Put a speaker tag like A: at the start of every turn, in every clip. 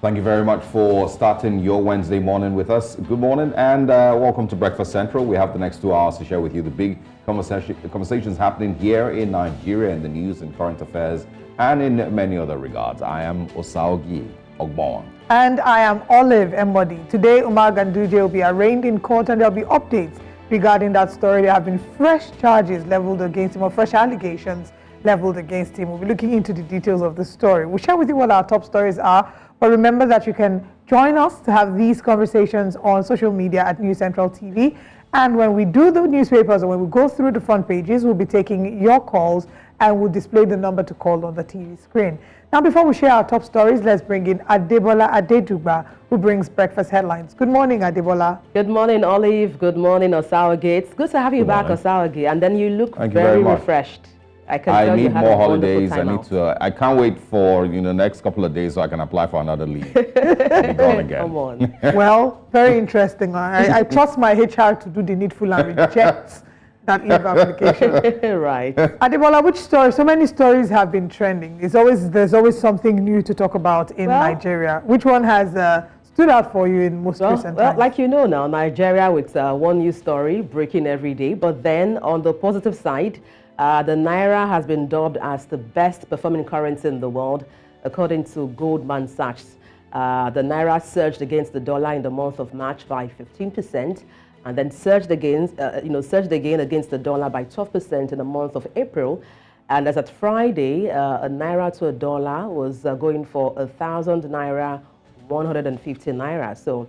A: Thank you very much for starting your Wednesday morning with us. Good morning and welcome to Breakfast Central. We have the next 2 hours to share with you the big conversations happening here in Nigeria in the news and current affairs and in many other regards. I am Osaogi Ogbon.
B: And I am Olive Embody. Today, Umar Ganduje will be arraigned in court and there will be updates regarding that story. There have been fresh charges leveled against him, or fresh allegations leveled against him. We'll be looking into the details of the story. We'll share with you what our top stories are. But remember that you can join us to have these conversations on social media at News Central TV. And when we do the newspapers, or when we go through the front pages, we'll be taking your calls and we'll display the number to call on the TV screen. Now, before we share our top stories, let's bring in Adebola Adedugba, who brings breakfast headlines. Good morning, Adebola.
C: Good morning, Olive. Good morning, Osawagi. It's good to have you back, Osawagi. And then you look
A: very
C: refreshed.
A: I need more holidays. I can't wait for the next couple of days so I can apply for another leave. Be gone again.
C: Come on.
B: Well, very interesting. I trust my HR to do the needful and reject that leave application.
C: Right.
B: Adebola, which story? So many stories have been trending. There's always something new to talk about in Nigeria. Which one has stood out for you in most recent times?
C: Well, like you know now, Nigeria with one new story breaking every day. But then on the positive side, the Naira has been dubbed as the best performing currency in the world, according to Goldman Sachs. The Naira surged against the dollar in the month of March by 15%, and then surged again against the dollar by 12% in the month of April. And as at Friday, a Naira to a dollar was going for 1,000 Naira, 150 Naira. So,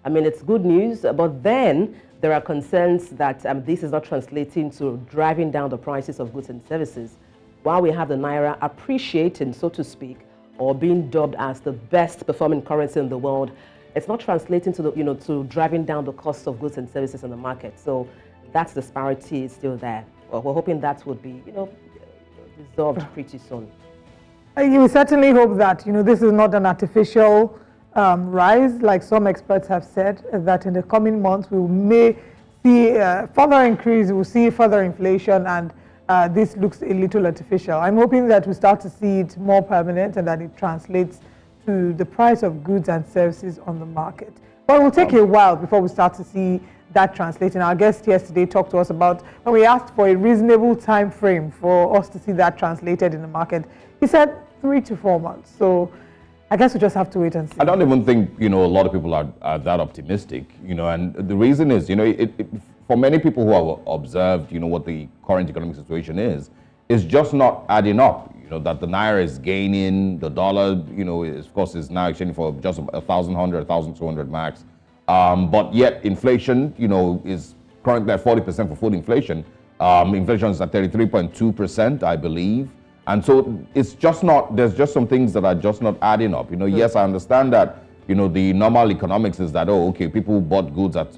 C: I mean, it's good news, but then there are concerns that this is not translating to driving down the prices of goods and services. While we have the Naira appreciating, so to speak, or being dubbed as the best performing currency in the world, it's not translating to to driving down the cost of goods and services in the market. So that disparity is still there. Well, we're hoping that would be resolved pretty soon.
B: You certainly hope that this is not an artificial rise, like some experts have said, that in the coming months we may see further increase, we'll see further inflation, and this looks a little artificial. I'm hoping that we start to see it more permanent and that it translates to the price of goods and services on the market. But it will take a while before we start to see that translating. Our guest yesterday talked to us about when we asked for a reasonable time frame for us to see that translated in the market. He said 3 to 4 months. So I guess we just have to wait and see.
A: I don't even think, a lot of people are that optimistic, and the reason is, for many people who have observed, what the current economic situation is just not adding up, that the Naira is gaining, the dollar, of course, is now exchanging for just 1,100, 1,200 max. But yet inflation, is currently at 40% for food inflation. Inflation is at 33.2%, I believe. And so it's just not, there's just some things that are just not adding up. Yes, I understand that, the normal economics is that, people bought goods at,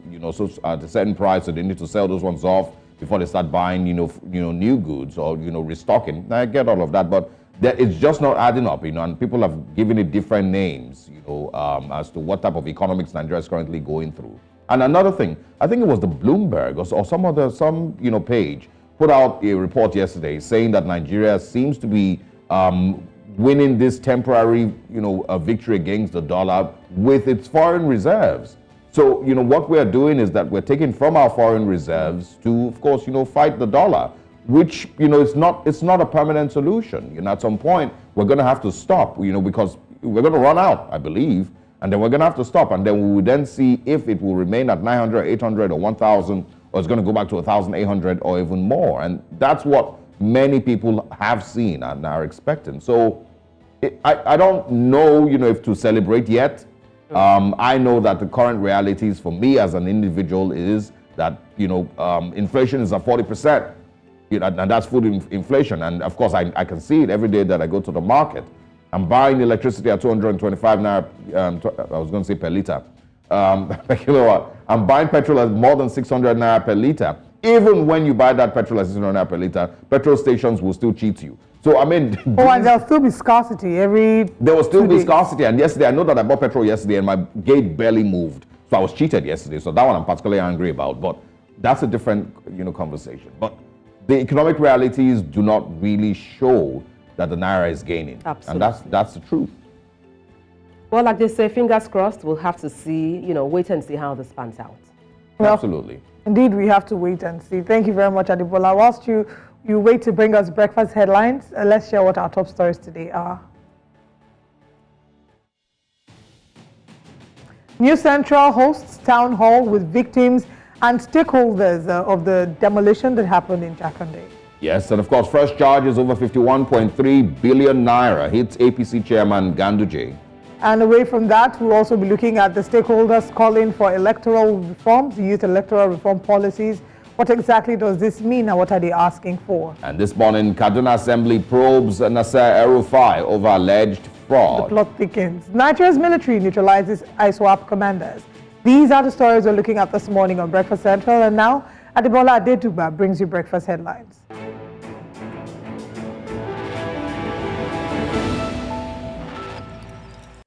A: at a certain price, so they need to sell those ones off before they start buying, new goods or, restocking. I get all of that, but it's just not adding up, and people have given it different names, as to what type of economics Nigeria is currently going through. And another thing, I think it was the Bloomberg or some page put out a report yesterday saying that Nigeria seems to be winning this temporary, victory against the dollar with its foreign reserves. So, what we're doing is that we're taking from our foreign reserves to, of course, fight the dollar, which, it's not a permanent solution. At some point, we're going to have to stop, because we're going to run out, I believe, and then we're going to have to stop. And then we will then see if it will remain at 900, 800, or 1,000, or it's going to go back to 1,800 or even more. And that's what many people have seen and are expecting. So I don't know, if to celebrate yet. I know that the current realities for me as an individual is that, inflation is at 40%, and that's food inflation. And of course, I can see it every day that I go to the market. I'm buying electricity at 225 naira, I was going to say per liter, per kilowatt. I'm buying petrol at more than 600 naira per liter. Even when you buy that petrol at 600 naira per liter, petrol stations will still cheat you. So, I mean...
B: and there'll still be scarcity every...
A: There will still be scarcity. And yesterday, I know that I bought petrol yesterday and my gate barely moved. So I was cheated yesterday. So that one I'm particularly angry about. But that's a different, conversation. But the economic realities do not really show that the Naira is gaining.
C: Absolutely.
A: And that's the truth.
C: Well, like they say, fingers crossed, we'll have to see, wait and see how this pans out.
B: Well,
A: absolutely.
B: Indeed, we have to wait and see. Thank you very much, Adebola. Whilst you wait to bring us breakfast headlines, let's share what our top stories today are. New Central hosts town hall with victims and stakeholders of the demolition that happened in Jakande.
A: Yes, and of course, fresh charges over 51.3 billion naira hits APC chairman Ganduje.
B: And away from that, we'll also be looking at the stakeholders calling for electoral reforms, youth electoral reform policies. What exactly does this mean and what are they asking for?
A: And this morning, Kaduna Assembly probes Nasir El-Rufai over alleged fraud.
B: The plot thickens. Nigeria's military neutralizes ISWAP commanders. These are the stories we're looking at this morning on Breakfast Central. And now, Adebola Adetuba brings you breakfast headlines.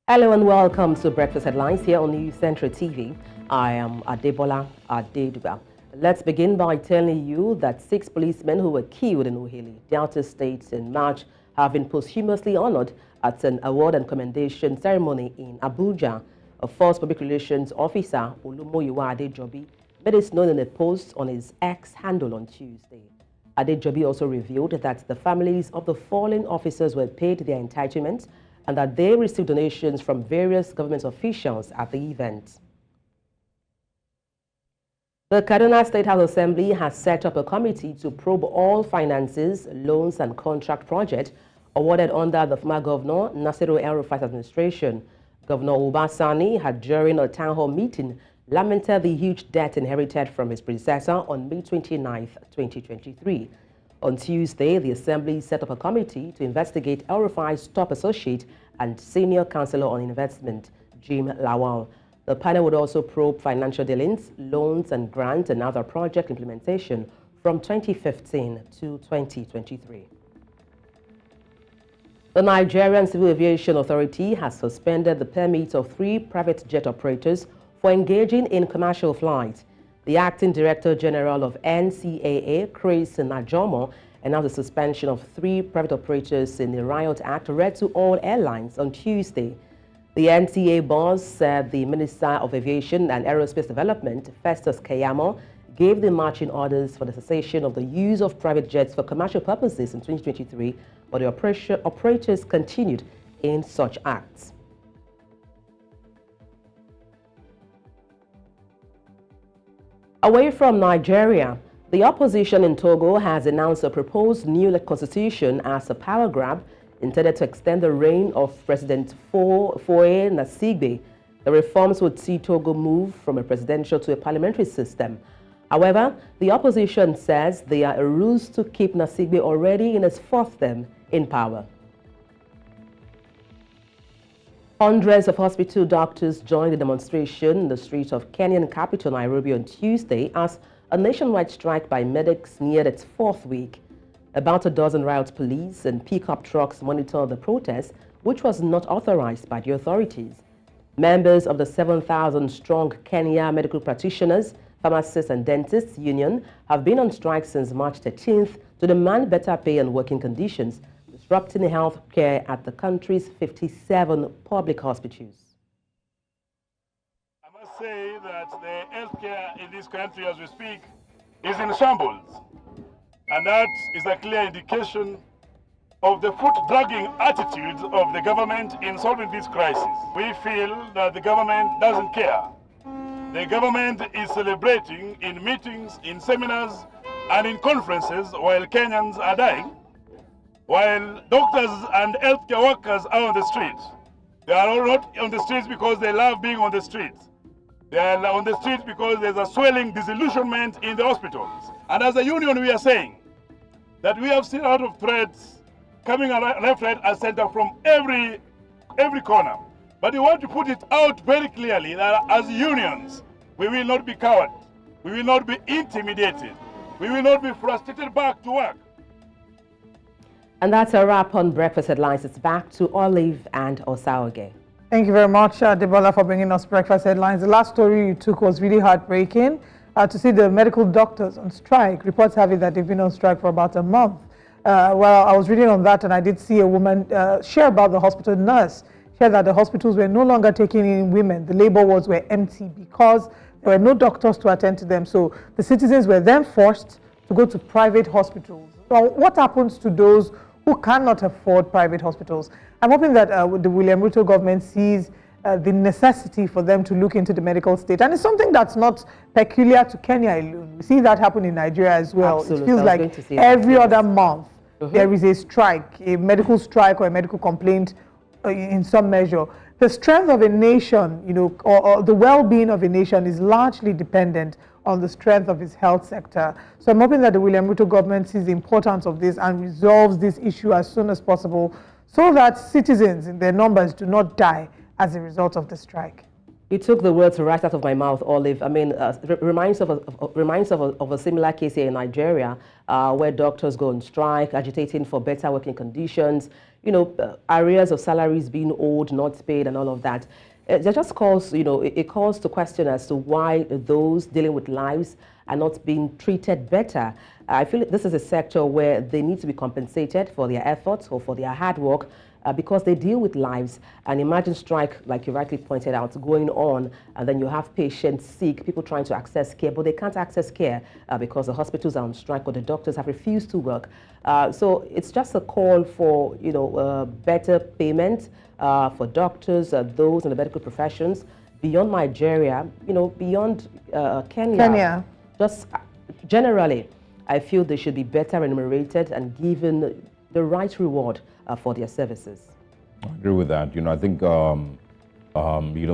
C: Hello and welcome to Breakfast Headlines here on News Central TV. I am Adebola Adetuba. Let's begin by telling you that 6 policemen who were killed in Uhili, Delta State in March have been posthumously honored at an award and commendation ceremony in Abuja. A force public relations officer, Olumoyiwa Adejobi, made it known in a post on his X handle on Tuesday. Adejobi also revealed that the families of the fallen officers were paid their entitlements and that they received donations from various government officials at the event. The Kaduna State House of Assembly has set up a committee to probe all finances, loans and contract projects awarded under the former governor Nasir El-Rufai's administration. Governor Obasani had, during a town hall meeting, lamented the huge debt inherited from his predecessor on May 29, 2023. On Tuesday, the Assembly set up a committee to investigate El-Rufai's top associate and senior counsellor on investment, Jim Lawal. The panel would also probe financial dealings, loans and grants and other project implementation from 2015 to 2023. The Nigerian Civil Aviation Authority has suspended the permits of 3 private jet operators for engaging in commercial flight. The Acting Director General of NCAA, Chris Najomo, announced the suspension of 3 private operators in the Riot Act read to all airlines on Tuesday. The NCAA boss said the Minister of Aviation and Aerospace Development, Festus Keyamo, gave the marching orders for the cessation of the use of private jets for commercial purposes in 2023, but the operators continued in such acts. Away from Nigeria, the opposition in Togo has announced a proposed new constitution as a power grab intended to extend the reign of President Faure Gnassingbe. The reforms would see Togo move from a presidential to a parliamentary system. However, the opposition says they are a ruse to keep Gnassingbe already in his 4th term in power. Hundreds of hospital doctors joined the demonstration in the streets of Kenyan capital Nairobi on Tuesday as a nationwide strike by medics neared its 4th week. About a dozen riot police and pickup trucks monitored the protest, which was not authorized by the authorities. Members of the 7,000-strong Kenya Medical Practitioners, Pharmacists and Dentists Union have been on strike since March 13th to demand better pay and working conditions, disrupting health care at the country's 57 public hospitals.
D: I must say that the healthcare in this country as we speak is in shambles. And that is a clear indication of the foot-dragging attitude of the government in solving this crisis. We feel that the government doesn't care. The government is celebrating in meetings, in seminars, and in conferences while Kenyans are dying, while doctors and healthcare workers are on the streets. They are all not on the streets because they love being on the streets. They are on the streets because there's a swelling disillusionment in the hospitals. And as a union, we are saying that we have seen a lot of threats coming left, right, and center from every corner. But we want to put it out very clearly that as unions, we will not be cowards. We will not be intimidated. We will not be frustrated back to work.
C: And that's a wrap on Breakfast Headlines. It's back to Olive and Osaoge.
B: Thank you very much, Debola, for bringing us Breakfast Headlines. The last story you took was really heartbreaking. To see the medical doctors on strike. Reports have it that they've been on strike for about a month. Well, I was reading on that and I did see a woman share about the hospital nurse. shared that the hospitals were no longer taking in women. The labor wards were empty because there were no doctors to attend to them. So the citizens were then forced to go to private hospitals. So what happens to those who cannot afford private hospitals? I'm hoping that the William Ruto government sees the necessity for them to look into the medical state. And it's something that's not peculiar to Kenya alone. We see that happen in Nigeria as well.
C: Absolutely.
B: It feels like every other month there is a strike, a medical strike or a medical complaint in some measure. The strength of a nation, or the well-being of a nation is largely dependent on the strength of its health sector. So I'm hoping that the William Ruto government sees the importance of this and resolves this issue as soon as possible so that citizens in their numbers do not die as a result of the strike.
C: You took the words right out of my mouth, Olive. I mean, reminds of a similar case here in Nigeria, where doctors go on strike, agitating for better working conditions, arrears of salaries being owed, not paid, and all of that. It just calls, it calls to question as to why those dealing with lives are not being treated better. I feel this is a sector where they need to be compensated for their efforts or for their hard work, because they deal with lives. And imagine strike, like you rightly pointed out, going on, and then you have patients sick, people trying to access care, but they can't access care because the hospitals are on strike or the doctors have refused to work. So it's just a call for, better payment for doctors, those in the medical professions, beyond Nigeria, beyond Kenya. Just generally, I feel they should be better remunerated and given the right reward for their services.
A: I agree with that. I think,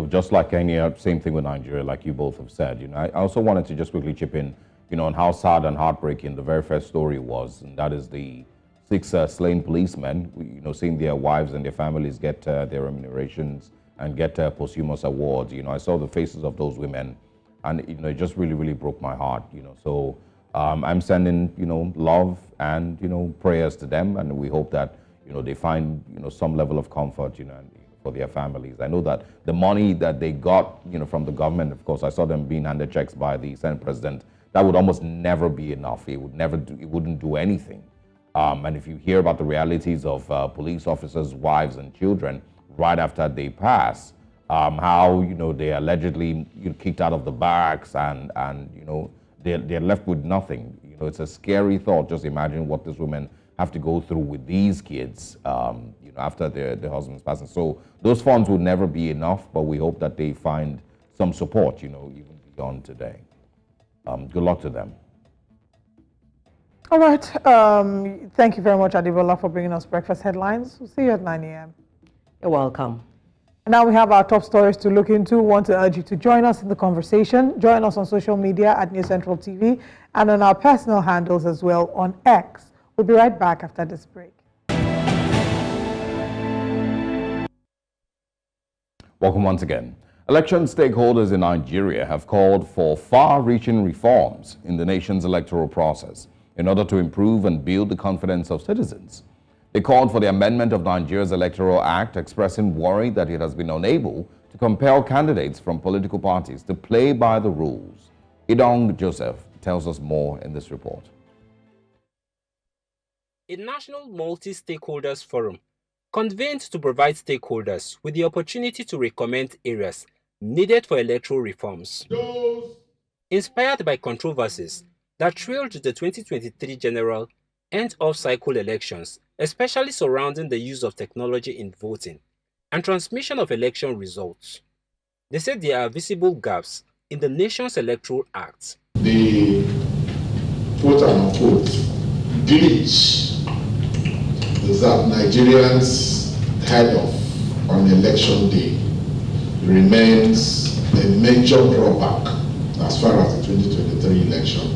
A: just like Kenya, same thing with Nigeria, like you both have said. I also wanted to just quickly chip in, on how sad and heartbreaking the very first story was, and that is the 6 slain policemen, seeing their wives and their families get their remunerations and get posthumous awards. I saw the faces of those women, and it just really, really broke my heart. So I'm sending love and prayers to them, and we hope that they find some level of comfort for their families. I know that the money that they got from the government, of course, I saw them being handed checks by the Senate President. That would almost never be enough. It wouldn't do anything. And if you hear about the realities of police officers' wives and children right after they pass, how they are allegedly kicked out of the barracks and they're left with nothing. It's a scary thought. Just imagine what these women have to go through with these kids, after their husbands passing. So those funds will never be enough, but we hope that they find some support, even beyond today. Good luck to them.
B: All right. Thank you very much, Adibola, for bringing us breakfast headlines. We'll see you at 9 a.m.
C: You're welcome.
B: And now we have our top stories to look into. We want to urge you to join us in the conversation. Join us on social media at News Central TV and on our personal handles as well on X. We'll be right back after this break.
A: Welcome once again. Election stakeholders in Nigeria have called for far-reaching reforms in the nation's electoral process in order to improve and build the confidence of citizens. They called for the amendment of Nigeria's Electoral Act, expressing worry that it has been unable to compel candidates from political parties to play by the rules. Idong Joseph tells us more in this report.
E: A national multi-stakeholders forum convened to provide stakeholders with the opportunity to recommend areas needed for electoral reforms. Inspired by controversies that trailed the 2023 general and off-cycle elections, especially surrounding the use of technology in voting and transmission of election results, they said there are visible gaps in the nation's Electoral Act.
F: The quote-unquote glitch is that Nigerians head off on election day remains a major drawback as far as the 2023 election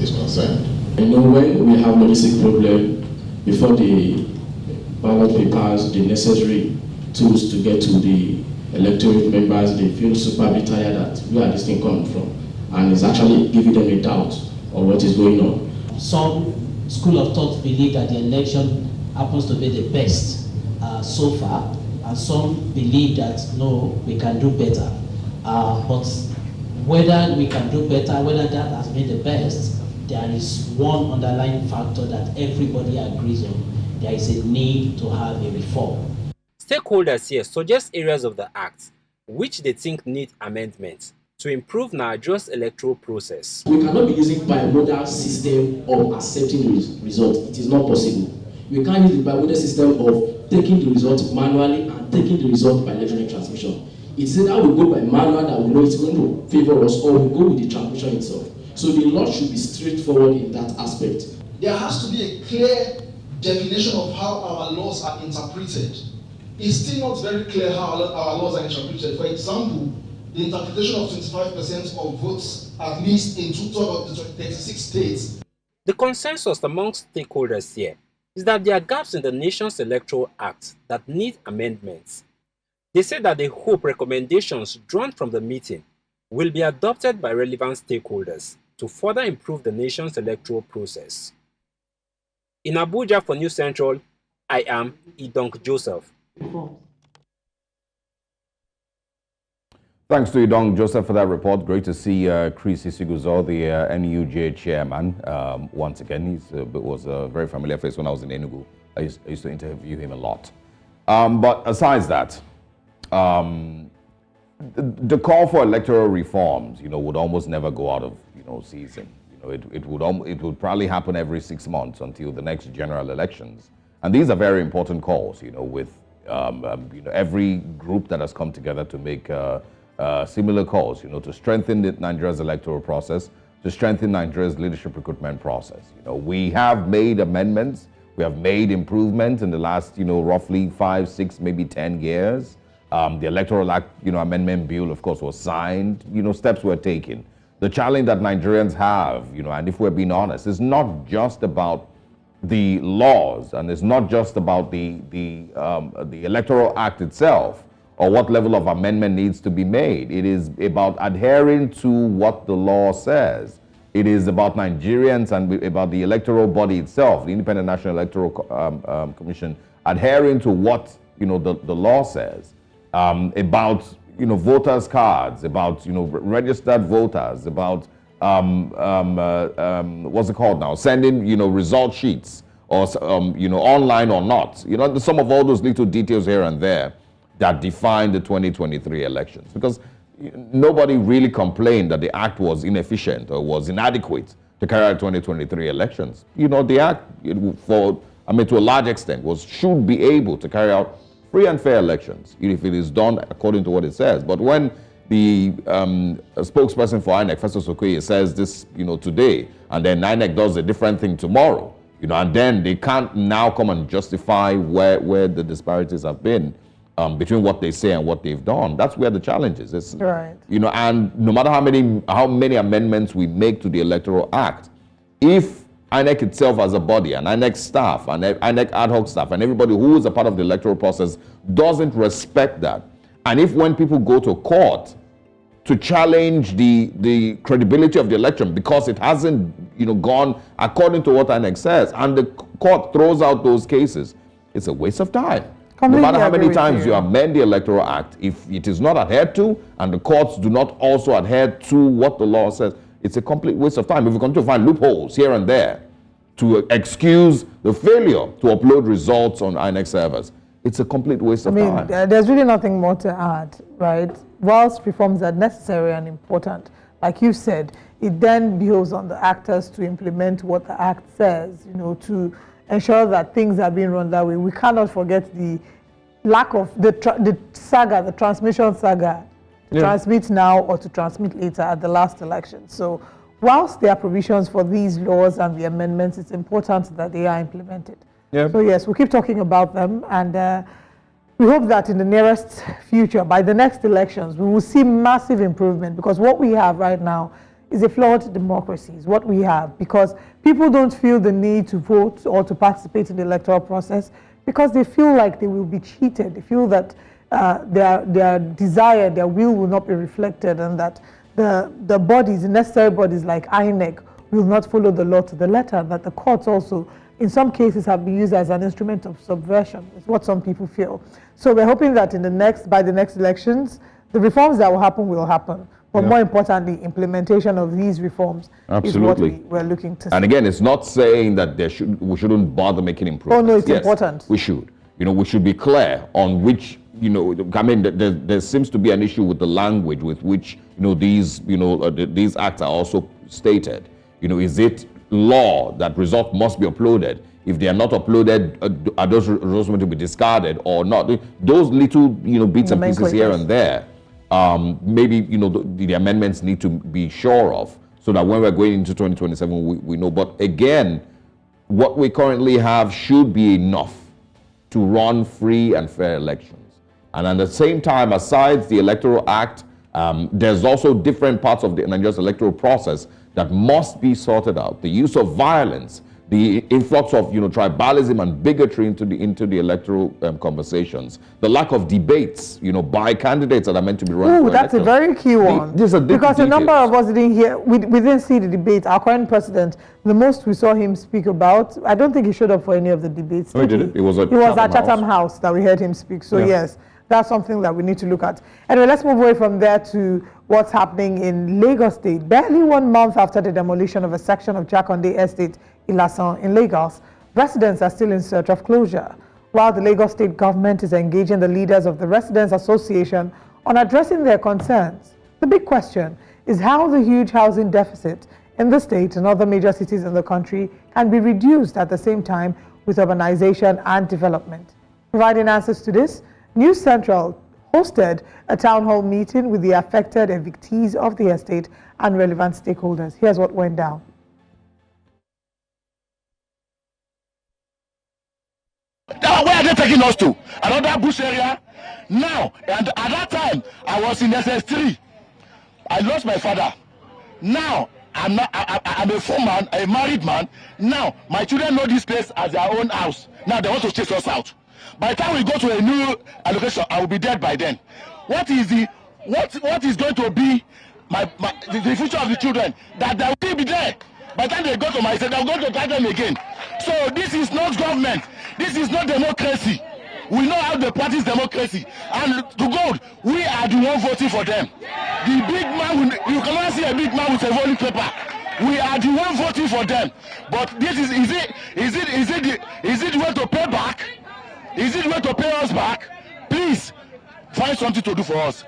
F: is concerned.
G: When we have logistic problem before the ballot papers, the necessary tools to get to the electorate members, they feel superbly tired at where this thing comes from, and it's actually giving them a doubt of what is going on.
H: Some school of thought believe that the election happens to be the best so far, and some believe that no, we can do better. But whether we can do better, whether that has been the best, there is one underlying factor that everybody agrees on. There is a need to have a reform.
E: Stakeholders here suggest areas of the Act which they think need amendments to improve Nigeria's electoral process.
G: We cannot be using bimodal system of accepting the result. It is not possible. We can't use the bimodal system of taking the result manually and taking the result by electronic transmission. It's either we go by manual that we know it's going to favor us, or we go with the transmission itself. So the law should be straightforward in that aspect.
I: There has to be a clear definition of how our laws are interpreted. It's still not very clear how our laws are interpreted. For example, the interpretation of 25% of votes, at least in 2/3 of the 36 states.
E: The consensus amongst stakeholders here is that there are gaps in the nation's electoral act that need amendments. They say that they hope recommendations drawn from the meeting will be adopted by relevant stakeholders to further improve the nation's electoral process. In Abuja for News Central, I am Idonk Joseph.
A: Thanks to Idong Joseph for that report. Great to see Chris Isiguzo, the NUJ chairman, once again. He was a very familiar face when I was in Enugu. I used to interview him a lot. But aside that, the call for electoral reforms, would almost never go out of, season. It would probably happen every 6 months until the next general elections. And these are very important calls, with every group that has come together to make similar calls, to strengthen Nigeria's electoral process, to strengthen Nigeria's leadership recruitment process. We have made amendments, we have made improvements in the last, roughly 5, 6, maybe 10 years. The Electoral Act, amendment bill, of course, was signed. Steps were taken. The challenge that Nigerians have, and if we're being honest, is not just about the laws, and it's not just about the Electoral Act itself, or what level of amendment needs to be made. It is about adhering to what the law says. It is about Nigerians and about the electoral body itself, the Independent National Electoral Commission, adhering to what the law says. About voters' cards, about registered voters, about what's it called now? Sending result sheets, or online or not. Some of all those little details here and there that define the 2023 elections, because nobody really complained that the act was inefficient or was inadequate to carry out 2023 elections. The act, to a large extent, should be able to carry out free and fair elections if it is done according to what it says. But when the spokesperson for INEC, Festus Okoye, says this, today, and then INEC does a different thing tomorrow, and then they can't now come and justify where the disparities have been between what they say and what they've done. That's where the challenge is. It's,
B: right.
A: And no matter how many amendments we make to the Electoral Act, if INEC itself as a body, and INEC staff, and INEC ad hoc staff, and everybody who is a part of the electoral process doesn't respect that, and if when people go to court to challenge the credibility of the election because it hasn't gone according to what INEC says, and the court throws out those cases, it's a waste of time. No matter how many times you amend the Electoral Act, if it is not adhered to, and the courts do not also adhere to what the law says, it's a complete waste of time. If we continue to find loopholes here and there to excuse the failure to upload results on INEC servers, it's a complete waste of time.
B: There's really nothing more to add, right? Whilst reforms are necessary and important, like you said, it then behoves on the actors to implement what the Act says, to ensure that things are being run that way. We cannot forget the lack of the transmission saga, to transmit now or to transmit later at the last election. So whilst there are provisions for these laws and the amendments, it's important that they are implemented. Yeah. So yes, we'll keep talking about them, and we hope that in the nearest future, by the next elections, we will see massive improvement, because what we have right now is a flawed democracy, is what we have, because people don't feel the need to vote or to participate in the electoral process because they feel like they will be cheated. They feel that their desire, their will not be reflected, and that the bodies, the necessary bodies like INEC, will not follow the law to the letter, and that the courts also, in some cases, have been used as an instrument of subversion, is what some people feel. So we're hoping that by the next elections, the reforms that will happen. But more importantly, implementation of these reforms is what we're looking to see.
A: And again, it's not saying that we shouldn't bother making improvements.
B: Oh no, it's important.
A: We should. we should be clear on which, I mean, there seems to be an issue with the language with which, these acts are also stated. Is it law that results must be uploaded? If they are not uploaded, are those results going to be discarded or not? Those little, bits and pieces here and there, maybe, the amendments need to be sure of, so that when we're going into 2027, we know. But again, what we currently have should be enough to run free and fair elections. And at the same time, aside the Electoral Act, there's also different parts of the Nigerian electoral process that must be sorted out. The use of violence, the influx of tribalism and bigotry into the electoral conversations, the lack of debates by candidates that are meant to be running.
B: That's a very key one. Because a number of us didn't hear, we didn't see the debate. Our current president, the most we saw him speak about, I don't think he showed up for any of the debates.
A: No, he didn't. It was at
B: Chatham House that we heard him speak. So yes, that's something that we need to look at. Anyway, let's move away from there to what's happening in Lagos State. Barely 1 month after the demolition of a section of Jakonde Estate, Ilasan in Lagos, residents are still in search of closure, while the Lagos State government is engaging the leaders of the Residents Association on addressing their concerns. The big question is how the huge housing deficit in the state and other major cities in the country can be reduced at the same time with urbanization and development. Providing answers to this, News Central hosted a town hall meeting with the affected evictees of the estate and relevant stakeholders. Here's what went down.
J: Now, where are they taking us to? Another bush area? Now, and at that time, I was in SS3. I lost my father. Now, I'm a full man, a married man. Now, my children know this place as their own house. Now, they want to chase us out. By the time we go to a new allocation, I will be dead by then. What is going to be the future of the children? That they will still be there. By the time they go to my state, I'm going to try them again. So this is not government. This is not democracy. We know how they practice democracy. And to God, we are the one voting for them. The big man, you cannot see a big man with a voting paper. We are the one voting for them. But this is it the way to pay back? Is it the way to pay us back? Please find something to do for us.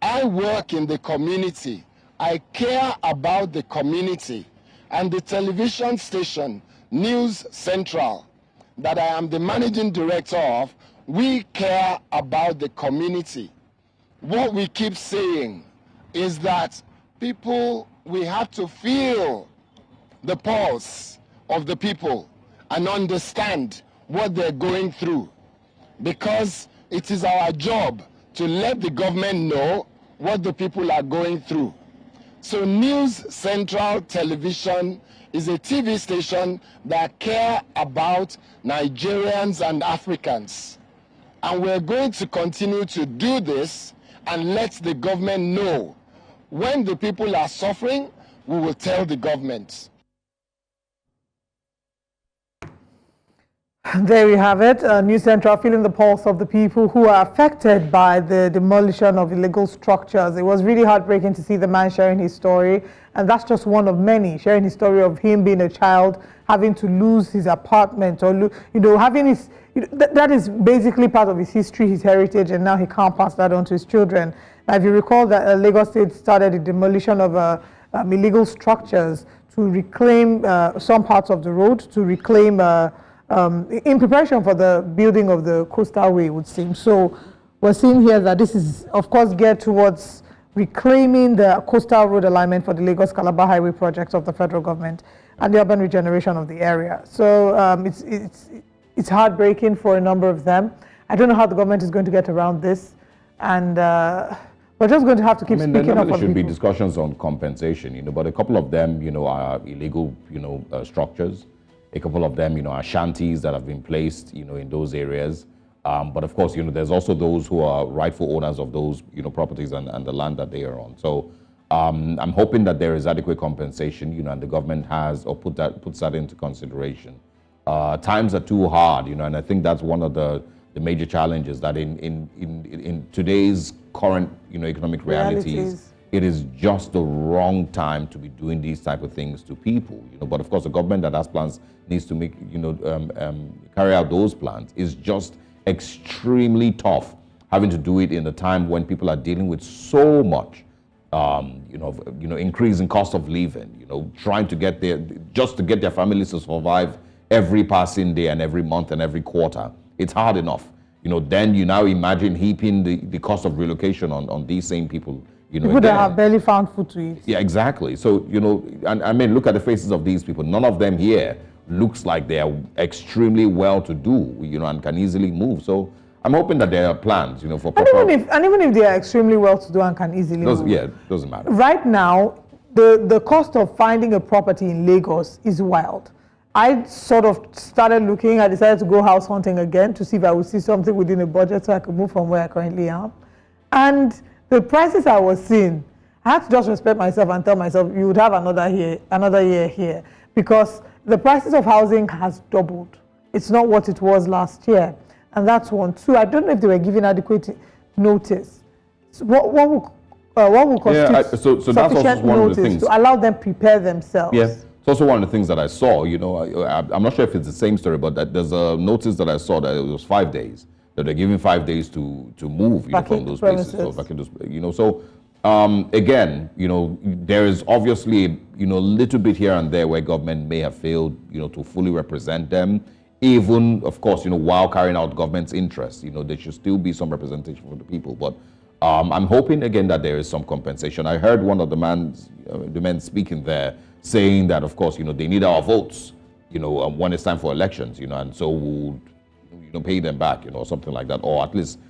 F: I work in the community. I care about the community. And the television station, News Central, that I am the managing director of, we care about the community. What we keep saying is that people, we have to feel the pulse of the people and understand what they're going through, because it is our job to let the government know what the people are going through. So News Central Television is a TV station that care about Nigerians and Africans. And we're going to continue to do this and let the government know. When the people are suffering, we will tell the government.
B: There we have it. News Central feeling the pulse of the people who are affected by the demolition of illegal structures. It was really heartbreaking to see the man sharing his story, and that's just one of many, sharing his story of him being a child, having to lose his apartment, or having his, that is basically part of his history, his heritage, and now he can't pass that on to his children. Now, if you recall that Lagos State started the demolition of illegal structures to reclaim some parts of the road, to reclaim in preparation for the building of the coastal way, it would seem. So we're seeing here that this is, of course, geared towards reclaiming the coastal road alignment for the Lagos-Calabar Highway projects of the federal government and the urban regeneration of the area. So it's heartbreaking for a number of them. I don't know how the government is going to get around this, and we're just going to have to keep speaking up.
A: There should be discussions on compensation, but a couple of them, are illegal, structures. A couple of them, are shanties that have been placed, in those areas. But of course, there's also those who are rightful owners of those, properties and the land that they are on. So I'm hoping that there is adequate compensation, and the government has or puts that into consideration. Times are too hard, and I think that's one of the major challenges that in today's current, economic realities, it is just the wrong time to be doing these type of things to people. But of course, the government that has plans needs to make, carry out those plans. Is just extremely tough having to do it in a time when people are dealing with so much, increase in cost of living. Trying to get just to get their families to survive every passing day and every month and every quarter. It's hard enough. Then you now imagine heaping the cost of relocation on these same people.
B: People that have barely found food to eat.
A: Yeah, exactly. So, and I mean, look at the faces of these people. None of them here looks like they are extremely well-to-do, and can easily move. So I'm hoping that there are plans, for proper...
B: And even if they are extremely well-to-do and can easily move.
A: Yeah, it doesn't matter.
B: Right now, the cost of finding a property in Lagos is wild. I sort of started looking. I decided to go house hunting again to see if I would see something within a budget so I could move from where I currently am. And the prices I was seeing, I had to just respect myself and tell myself, you would have another year here, because the prices of housing has doubled. It's not what it was last year, and that's one. Two, I don't know if they were giving adequate notice. So what will constitute
A: so that's also one of the things
B: to allow them prepare themselves?
A: Yeah, it's also one of the things that I saw. I'm not sure if it's the same story, but there's a notice that I saw that it was 5 days. That they're giving 5 days to move from those places. So back in those, again, there is obviously a little bit here and there where government may have failed, to fully represent them. Even, of course, while carrying out government's interests, there should still be some representation for the people. But I'm hoping again that there is some compensation. I heard one of the men speaking there saying that, of course, they need our votes, when it's time for elections, and so we'll pay them back, or something like that, or at least,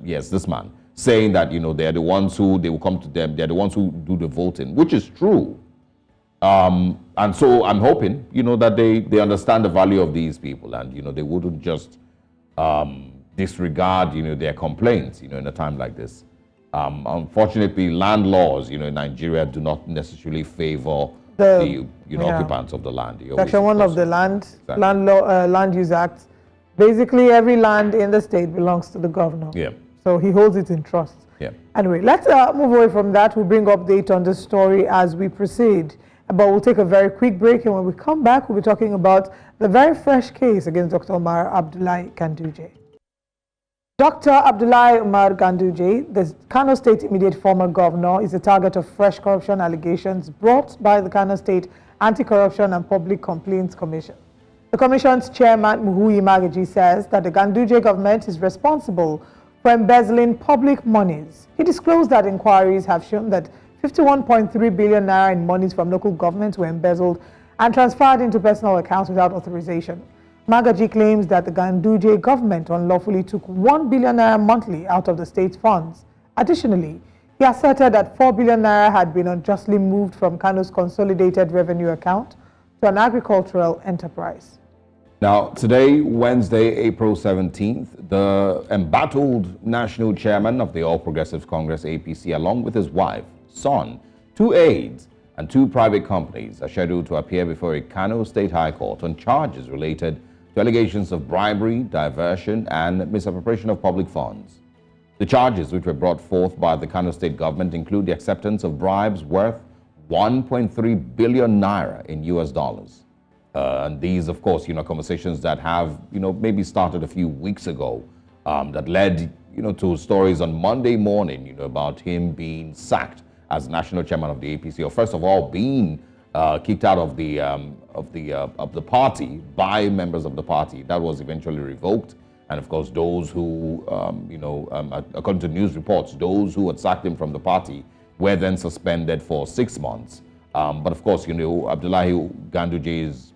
A: yes, this man saying that they're the ones who they will come to them, they're the ones who do the voting, which is true. And so I'm hoping, that they understand the value of these people, and they wouldn't just disregard their complaints, in a time like this. Unfortunately, land laws, in Nigeria do not necessarily favor the occupants of the land.
B: Section 1 of the Land Use Act. Basically, every land in the state belongs to the governor.
A: Yeah.
B: So he holds it in trust.
A: Yeah.
B: Anyway, let's move away from that. We'll bring update on this story as we proceed. But we'll take a very quick break, and when we come back, we'll be talking about the very fresh case against Dr. Umar Abdullahi Ganduje. Dr. Abdullahi Umar Ganduje, the Kano State immediate former governor, is the target of fresh corruption allegations brought by the Kano State Anti-Corruption and Public Complaints Commission. The Commission's chairman, Muhui Magaji, says that the Ganduje government is responsible for embezzling public monies. He disclosed that inquiries have shown that 51.3 billion naira in monies from local governments were embezzled and transferred into personal accounts without authorization. Magaji claims that the Ganduje government unlawfully took 1 billion naira monthly out of the state's funds. Additionally, he asserted that 4 billion naira had been unjustly moved from Kano's consolidated revenue account to an agricultural enterprise.
A: Now, today, Wednesday, April 17th, the embattled national chairman of the All Progressives Congress, APC, along with his wife, son, 2 aides, and 2 private companies are scheduled to appear before a Kano State High Court on charges related to allegations of bribery, diversion, and misappropriation of public funds. The charges, which were brought forth by the Kano State government, include the acceptance of bribes worth 1.3 billion naira in US dollars. And these, of course, conversations that have, maybe started a few weeks ago, that led, to stories on Monday morning, about him being sacked as national chairman of the APC, or first of all, being kicked out of the party by members of the party. That was eventually revoked. And of course, those who, according to news reports, those who had sacked him from the party were then suspended for 6 months. But of course, Abdullahi Ganduje's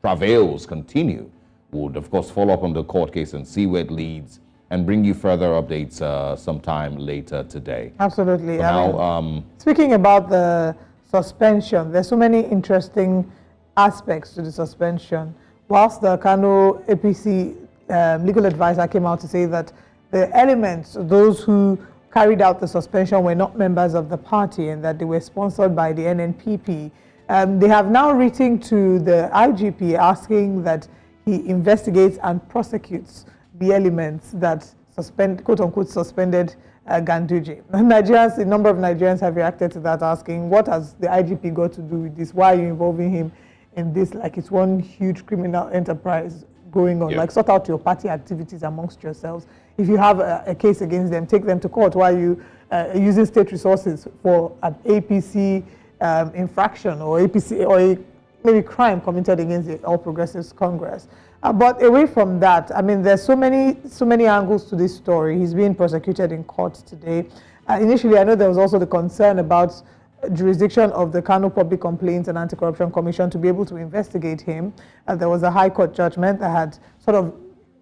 A: travails continue. Would, of course, follow up on the court case and see where it leads and bring you further updates sometime later today.
B: Absolutely.
A: So
B: speaking about the suspension, there's so many interesting aspects to the suspension. Whilst the Kano APC legal advisor came out to say that the elements, those who carried out the suspension, were not members of the party and that they were sponsored by the NNPP. They have now written to the IGP asking that he investigates and prosecutes the elements that quote-unquote suspended Ganduje. Nigerians, a number of Nigerians have reacted to that, asking, what has the IGP got to do with this? Why are you involving him in this? Like it's one huge criminal enterprise going on. Like sort out your party activities amongst yourselves. If you have a case against them, take them to court. Why are you using state resources for an APC infraction or APC or maybe crime committed against the All Progressives Congress? But away from that, I mean, there's so many angles to this story. He's being prosecuted in court today. Initially, I know there was also the concern about jurisdiction of the Kano Public Complaints and Anti-Corruption Commission to be able to investigate him. There was a High Court judgment that had sort of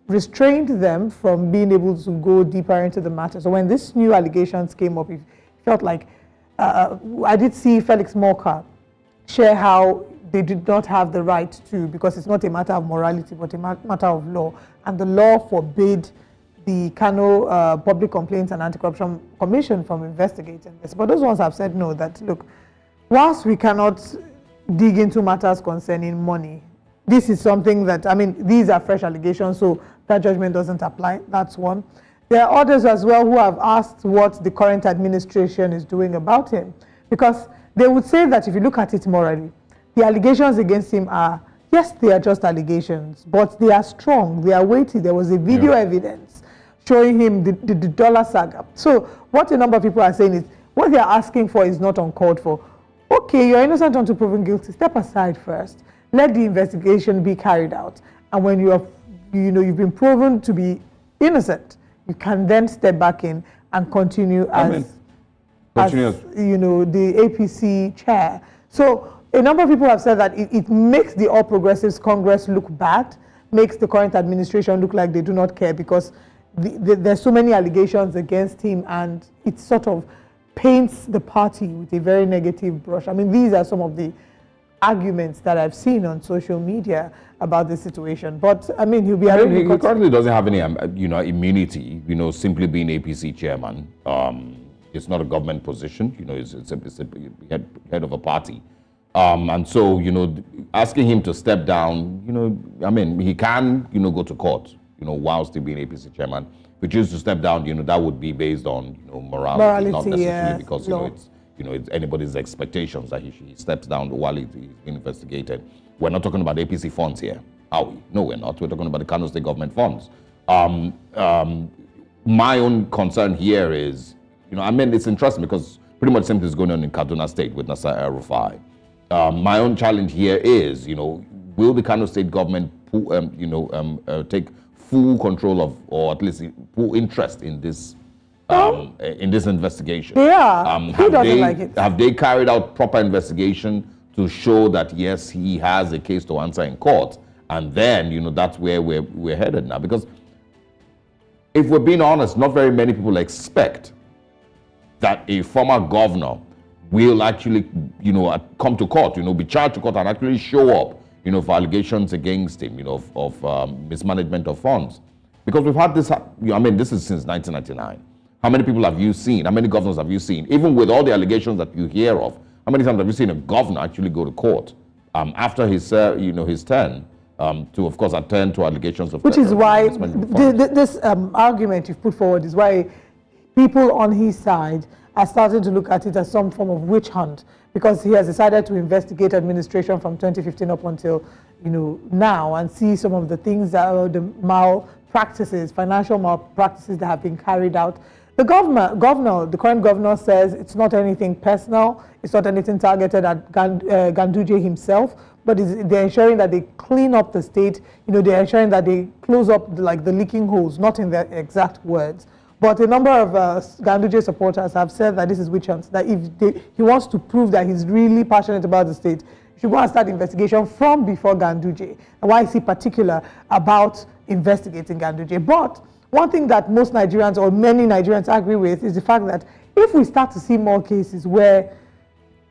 B: restrained them from being able to go deeper into the matter. So when these new allegations came up, it felt like I did see Felix Morka share how they did not have the right to, because it's not a matter of morality, but a matter of law. And the law forbade the Kano Public Complaints and Anti-Corruption Commission from investigating this. But those ones have said no, that look, whilst we cannot dig into matters concerning money, this is something that, I mean, these are fresh allegations, so that judgment doesn't apply. That's one. There are others as well who have asked what the current administration is doing about him. Because they would say that if you look at it morally, the allegations against him are, yes, they are just allegations, but they are strong, they are weighty. There was a video evidence showing him the dollar saga. So what a number of people are saying is, what they are asking for is not uncalled for. Okay, you're innocent until proven guilty. Step aside first. Let the investigation be carried out. And when you've been proven to be innocent, you can then step back in and continue as the APC chair. So a number of people have said that it makes the All Progressives Congress look bad, makes the current administration look like they do not care, because there's so many allegations against him, and it sort of paints the party with a very negative brush. I mean, these are some of the arguments that I've seen on social media about the situation. But I mean, he
A: currently doesn't have any, immunity. Simply being APC chairman. It's not a government position. It's a head of a party. And so, asking him to step down, I mean, he can, go to court, while still being APC chairman. If he chooses to step down, that would be based on, morality, not necessarily because, it's anybody's expectations that he steps down while he's being investigated. We're not talking about APC funds here, are we? No, we're not. We're talking about the Kano State government funds. My own concern here is, it's interesting because pretty much the same thing is going on in Kaduna State with Nasir El-Rufai. My own challenge here is, will the Kano State government, take full control of, or at least full interest in this investigation?
B: Yeah. Who doesn't like it?
A: Have they carried out proper investigation to show that yes, he has a case to answer in court, and then that's where we're headed now? Because if we're being honest, not very many people expect that a former governor will actually, come to court, be charged to court and actually show up, for allegations against him, of mismanagement of funds. Because we've had this, this is since 1999. How many people have you seen? How many governors have you seen? Even with all the allegations that you hear of, how many times have you seen a governor actually go to court after his term to, of course, attend to allegations of...
B: Which is why this argument you've put forward is why people on his side are starting to look at it as some form of witch hunt, because he has decided to investigate administration from 2015 up until now, and see some of the things that are the malpractices, financial malpractices that have been carried out. The the current governor says it's not anything personal, it's not anything targeted at Ganduje himself, but they're ensuring that they clean up the state. They're ensuring that they close up the leaking holes, not in their exact words. But a number of Ganduje supporters have said that this is witch hunt, that if he wants to prove that he's really passionate about the state, he should go and start investigation from before Ganduje. And why is he particular about investigating Ganduje? But one thing that most Nigerians, or many Nigerians, agree with is the fact that if we start to see more cases where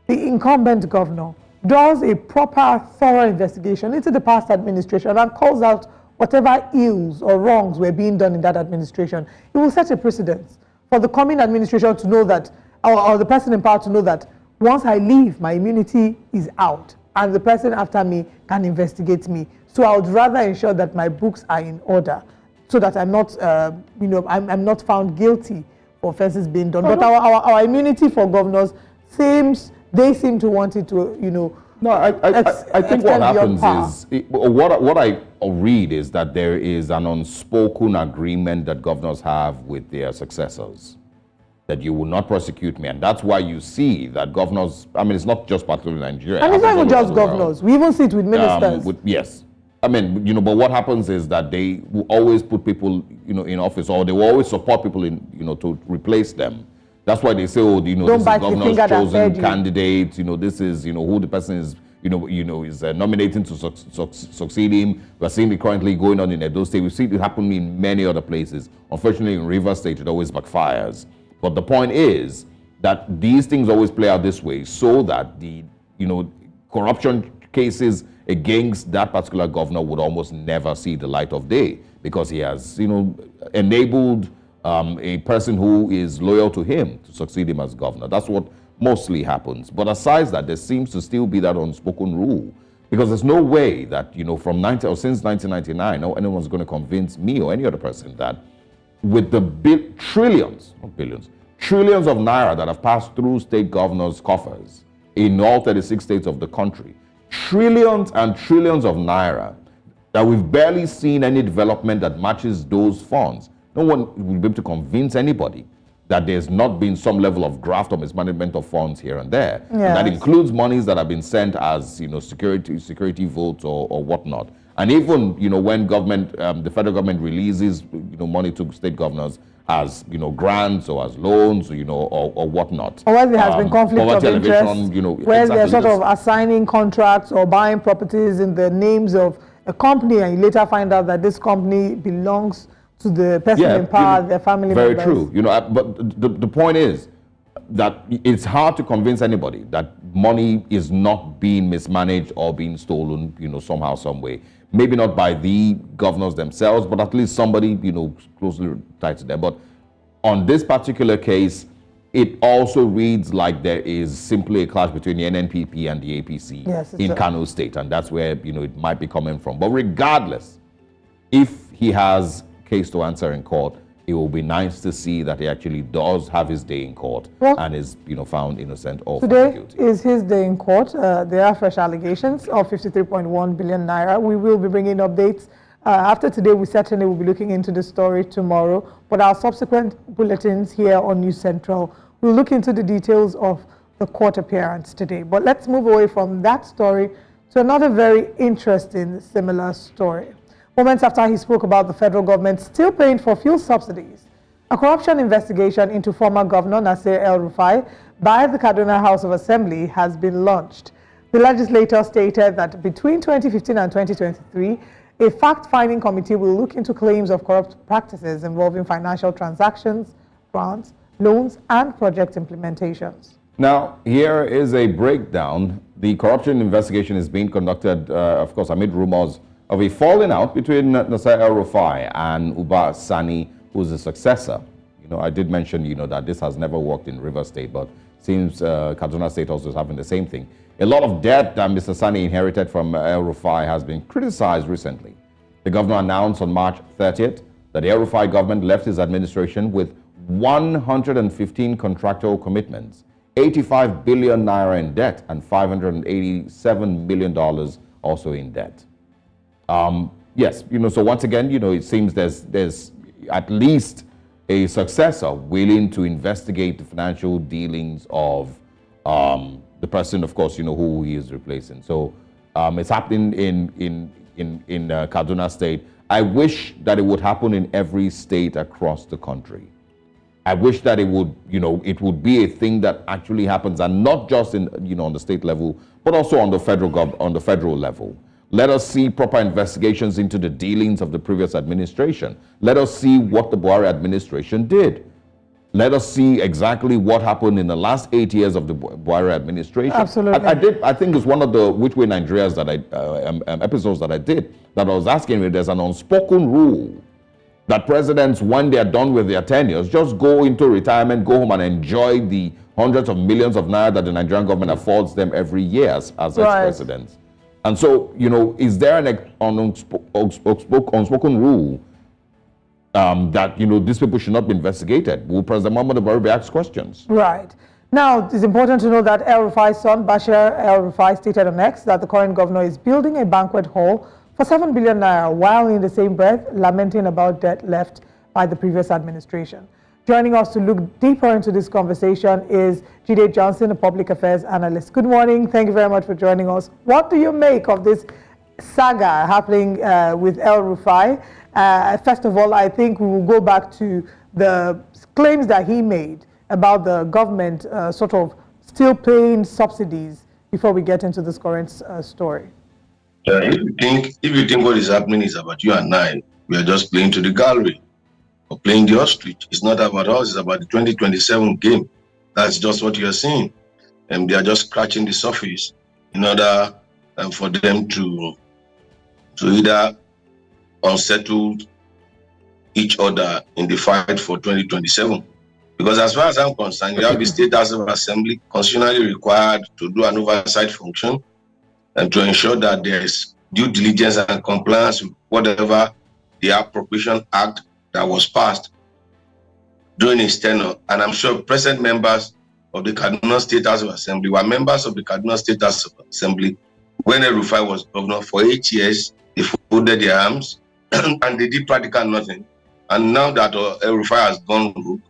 B: the incumbent governor does a proper, thorough investigation into the past administration and calls out whatever ills or wrongs were being done in that administration, it will set a precedent for the coming administration to know that, or the person in power to know that once I leave, my immunity is out and the person after me can investigate me. So I would rather ensure that my books are in order so that I'm not, I'm not found guilty offenses being done. But our immunity for governors they seem to want it to,
A: No, I think what happens is, what I read is that there is an unspoken agreement that governors have with their successors, that you will not prosecute me. And that's why you see that governors, I mean, it's not just particularly Nigeria.
B: And it's not even just governors. We even see it with ministers.
A: Yes. I mean, but what happens is that they will always put people, in office, or they will always support people to replace them. That's why they say, this is the governor's chosen candidate. This is, who the person is, is nominating to succeed him. We're seeing it currently going on in Edo State. We've seen it happen in many other places. Unfortunately, in Rivers State, it always backfires. But the point is that these things always play out this way, so that the, corruption cases against that particular governor would almost never see the light of day, because he has, enabled a person who is loyal to him to succeed him as governor. That's what mostly happens. But aside that, there seems to still be that unspoken rule, because there's no way that, since 1999, anyone's going to convince me or any other person that with the trillions, not billions, trillions of naira that have passed through state governors' coffers in all 36 states of the country, trillions and trillions of naira, that we've barely seen any development that matches those funds. No one will be able to convince anybody that there's not been some level of graft or mismanagement of funds here and there. Yes. And that includes monies that have been sent as, security votes or whatnot. And even, when government, the federal government releases, money to state governors as, grants or as loans, or whatnot.
B: Or where there has been conflict of interest, where they're sort of assigning contracts or buying properties in the names of a company, and you later find out that this company belongs to the person in power, their family
A: very
B: members.
A: Very true. But the point is that it's hard to convince anybody that money is not being mismanaged or being stolen, somehow, some way. Maybe not by the governors themselves, but at least somebody, closely tied to them. But on this particular case, it also reads like there is simply a clash between the NNPP and the APC in Kano State, and that's where, it might be coming from. But regardless, if he has case to answer in court, it will be nice to see that he actually does have his day in court and is, found innocent or found guilty.
B: Today is his day in court. There are fresh allegations of 53.1 billion naira. We will be bringing updates. After today, we certainly will be looking into the story tomorrow. But our subsequent bulletins here on News Central will look into the details of the court appearance today. But let's move away from that story to another very interesting, similar story. Moments after he spoke about the federal government still paying for fuel subsidies, a corruption investigation into former Governor Nasir El-Rufai by the Kaduna House of Assembly has been launched. The legislator stated that between 2015 and 2023, a fact-finding committee will look into claims of corrupt practices involving financial transactions, grants, loans, and project implementations.
A: Now, here is a breakdown. The corruption investigation is being conducted, of course, amid rumors of a falling out between Nasir El-Rufai and Uba Sani, who's the successor. I did mention, that this has never worked in Rivers State, but seems Kaduna State also is having the same thing. A lot of debt that Mr. Sani inherited from El-Rufai has been criticized recently. The governor announced on March 30th that the El-Rufai government left his administration with 115 contractual commitments, 85 billion naira in debt, and $587 million also in debt. Yes, so once again, it seems there's at least a successor willing to investigate the financial dealings of the person, of course, who he is replacing. So it's happening in Kaduna State. I wish that it would happen in every state across the country. I wish that it would, it would be a thing that actually happens, and not just in, on the state level, but also on the federal level. Let us see proper investigations into the dealings of the previous administration. Let us see what the Buhari administration did. Let us see exactly what happened in the last 8 years of the Buhari administration.
B: Absolutely.
A: I think it's one of the Which Way Nigerians that episodes that I did, that I was asking if there's an unspoken rule that presidents, when they're done with their tenures, just go into retirement, go home and enjoy the hundreds of millions of naira that the Nigerian government affords them every year as ex-presidents. And so, is there an unspoken rule that, you know, these people should not be investigated? Will President Muhammad Buhari be asked questions?
B: Right. Now, it's important to know that El-Rufai's son, Bashir El-Rufai, stated on X that the current governor is building a banquet hall for 7 billion naira, while in the same breath lamenting about debt left by the previous administration. Joining us to look deeper into this conversation is Jide Johnson, a public affairs analyst. Good morning. Thank you very much for joining us. What do you make of this saga happening with El-Rufai? First of all, I think we will go back to the claims that he made about the government sort of still paying subsidies before we get into this current story.
K: If you think what is happening is about you and I, we are just playing to the gallery or playing the ostrich. It's not about us, it's about the 2027 game. That's just what you are seeing. And they are just scratching the surface in order for them to either unsettle each other in the fight for 2027. Because as far as I'm concerned, you have the State House of Assembly constitutionally required to do an oversight function and to ensure that there is due diligence and compliance with whatever the Appropriation Act that was passed during his tenure. And I'm sure present members of the Kaduna State House of Assembly were members of the Kaduna State House of Assembly when El-Rufai was governor for 8 years. They folded their arms and they did practically nothing. And now that El-Rufai has gone rogue,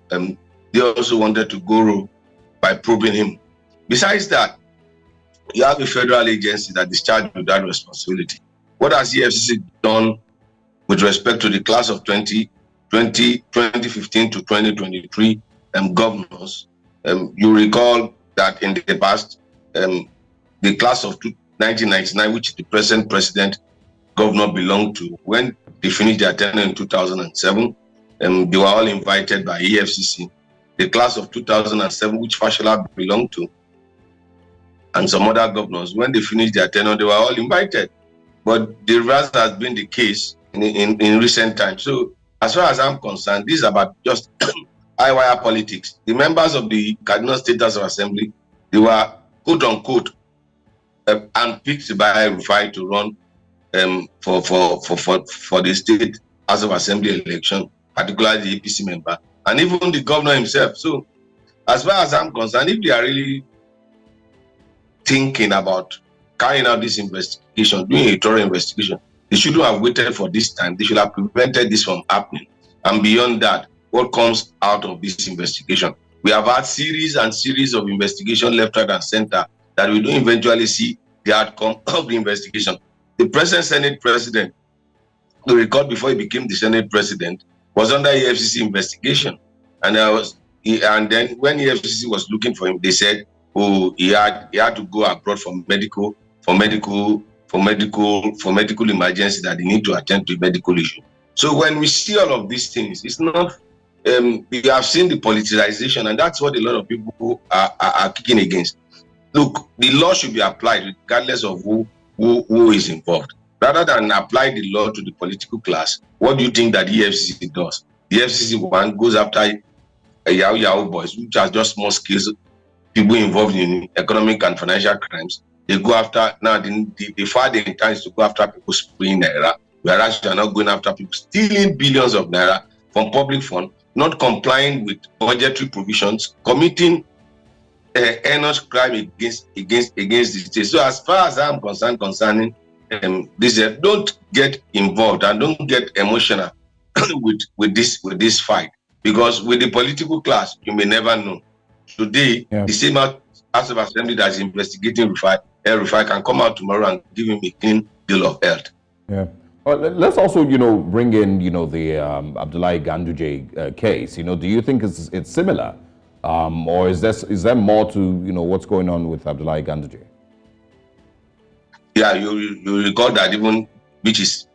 K: they also wanted to go rogue by probing him. Besides that, you have a federal agency that is charged with that responsibility. What has EFCC done with respect to the class of 2015 to 2023 governors? You recall that in the past, the class of 1999, which the present president governor belonged to, when they finished their tenure in 2007, they were all invited by EFCC. The class of 2007, which Fashola belonged to, and some other governors, when they finished their tenure, they were all invited. But the reverse has been the case in recent times. So as far as I'm concerned, this is about just high-wire politics. The members of the Kaduna State House of Assembly, they were, quote-unquote, handpicked by El-Rufai to run for the State House of Assembly election, particularly the APC member, and even the governor himself. So as far as I'm concerned, if they are really thinking about carrying out this investigation, doing a thorough investigation, they shouldn't have waited for this time. They should have prevented this from happening. And beyond that, what comes out of this investigation? We have had series and series of investigation left, right, and center that we don't eventually see the outcome of the investigation. The present Senate president, the record before he became the Senate president, was under EFCC investigation. And then when EFCC was looking for him, they said, oh, he had to go abroad for medical emergency, that they need to attend to a medical issue. So when we see all of these things, it's not, we have seen the politicization, and that's what a lot of people are kicking against. Look, the law should be applied regardless of who is involved. Rather than apply the law to the political class, what do you think that the EFCC does? The EFCC one goes after Yahoo boys, which are just small scales, people involved in economic and financial crimes. They go after, now the far the intent is to go after people stealing Naira, whereas they are not going after people stealing billions of Naira from public fund, not complying with budgetary provisions, committing heinous crime against the state. So as far as I'm concerned, concerning this, don't get involved and don't get emotional with this fight, because with the political class, you may never know. Today, the same House of Assembly that is investigating El-Rufai can come out tomorrow and give him a clean bill of health.
A: Yeah. Well, let's also, bring in, the Abdullahi Ganduje case. Do you think it's similar, or is there more to what's going on with Abdullahi Ganduje?
K: Yeah, you recall that even is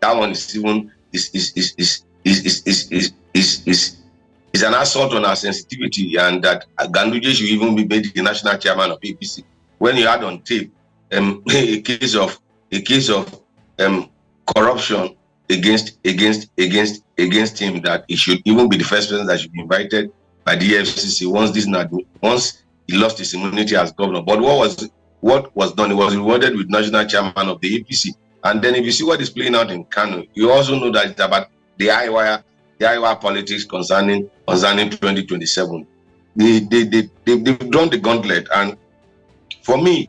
K: an assault on our sensitivity, and that Ganduje should even be made the national chairman of APC. When you had on tape a case of corruption against him, that he should even be the first person that should be invited by the EFCC once he lost his immunity as governor. But what was done? He was rewarded with national chairman of the APC. And then if you see what is playing out in Kano, you also know that it's about the high wire the Iowa politics concerning 2027. They've drawn the gauntlet, and for me,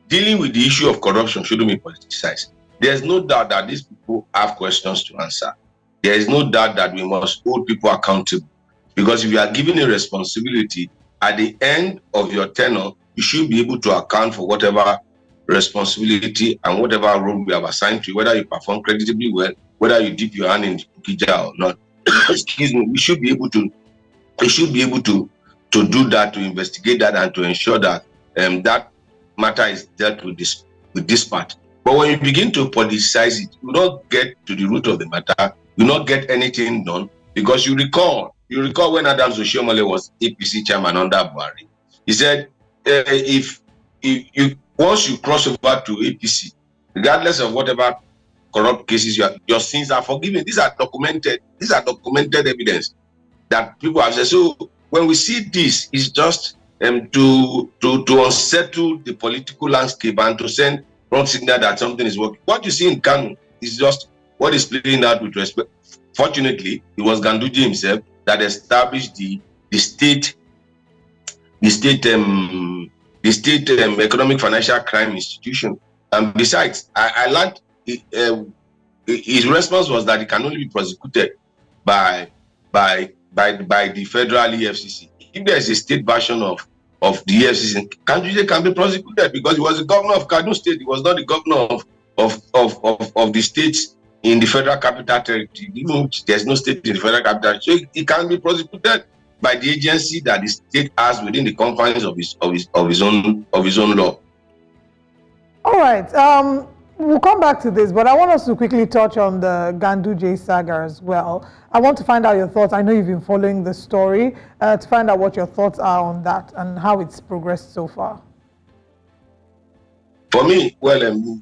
K: dealing with the issue of corruption shouldn't be politicized. There's no doubt that these people have questions to answer. There is no doubt that we must hold people accountable, because if you are given a responsibility at the end of your tenure, you should be able to account for whatever responsibility and whatever role we have assigned to you, whether you perform creditably well, whether you dip your hand in the cookie jar or not. Excuse me. We should be able to do that, to investigate that, and to ensure that that matter is dealt with this part. But when you begin to politicize it, you don't get to the root of the matter. You not get anything done, because you recall when Adams Oshiomhole was APC chairman under Buhari. He said, if you once you cross over to APC, regardless of whatever corrupt cases your sins are forgiven. These are documented evidence that people have said. So when we see this, it's just to unsettle the political landscape and to send wrong signal that something is working. What you see in Kanu is just what is playing out with respect. Fortunately, it was Ganduje himself that established the state economic financial crime institution. And besides, I learned his response was that it can only be prosecuted by the federal EFCC. If there is a state version of the EFCC, Ganduje can be prosecuted because he was the governor of Kaduna State. He was not the governor of the states in the federal capital territory. Even there's no state in the federal capital, so he can be prosecuted by the agency that the state has within the confines of his own law.
B: All right. We'll come back to this, but I want us to quickly touch on the Ganduje saga as well. I want to find out your thoughts. I know you've been following the story, to find out what your thoughts are on that and how it's progressed so far.
K: For me, when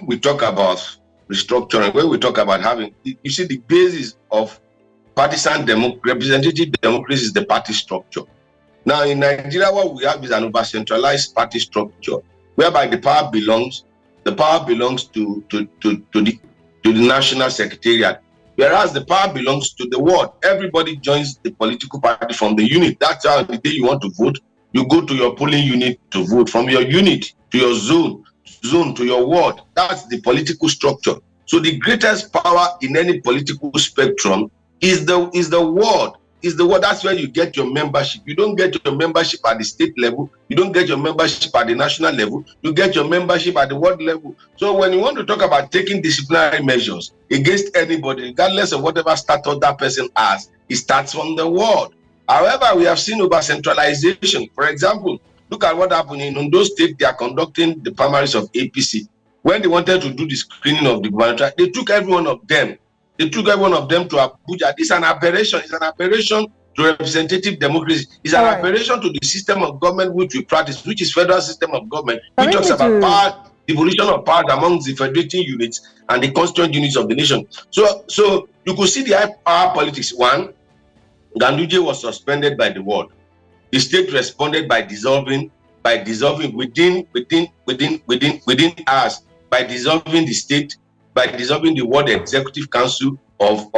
K: we talk about restructuring, when we talk about having, you see, the basis of partisan representative democracy is the party structure. Now, in Nigeria, what we have is an over-centralized party structure, whereby the power belongs to the national secretariat, whereas the power belongs to the ward. Everybody joins the political party from the unit. That's how the day you want to vote, you go to your polling unit to vote. From your unit to your zone to your ward. That's the political structure. So the greatest power in any political spectrum is the ward. That's where you get your membership. You don't get your membership at the state level. You don't get your membership at the national level. You get your membership at the ward level. So when you want to talk about taking disciplinary measures against anybody, regardless of whatever status that person has, it starts from the ward. However, we have seen over-centralization. For example, look at what happened in Ondo State. They are conducting the primaries of APC. When they wanted to do the screening of the gubernatorial, they took every one of them. They took every one of them to Abuja. This is an aberration. It's an aberration to representative democracy. It's an aberration to the system of government which we practice, which is federal system of government, which talks about power, devolution of power amongst the federating units and the constituent units of the nation. So you could see the high power politics. One, Ganduje was suspended by the ward. The state responded by dissolving within hours, by dissolving the state, by dissolving the ward executive council of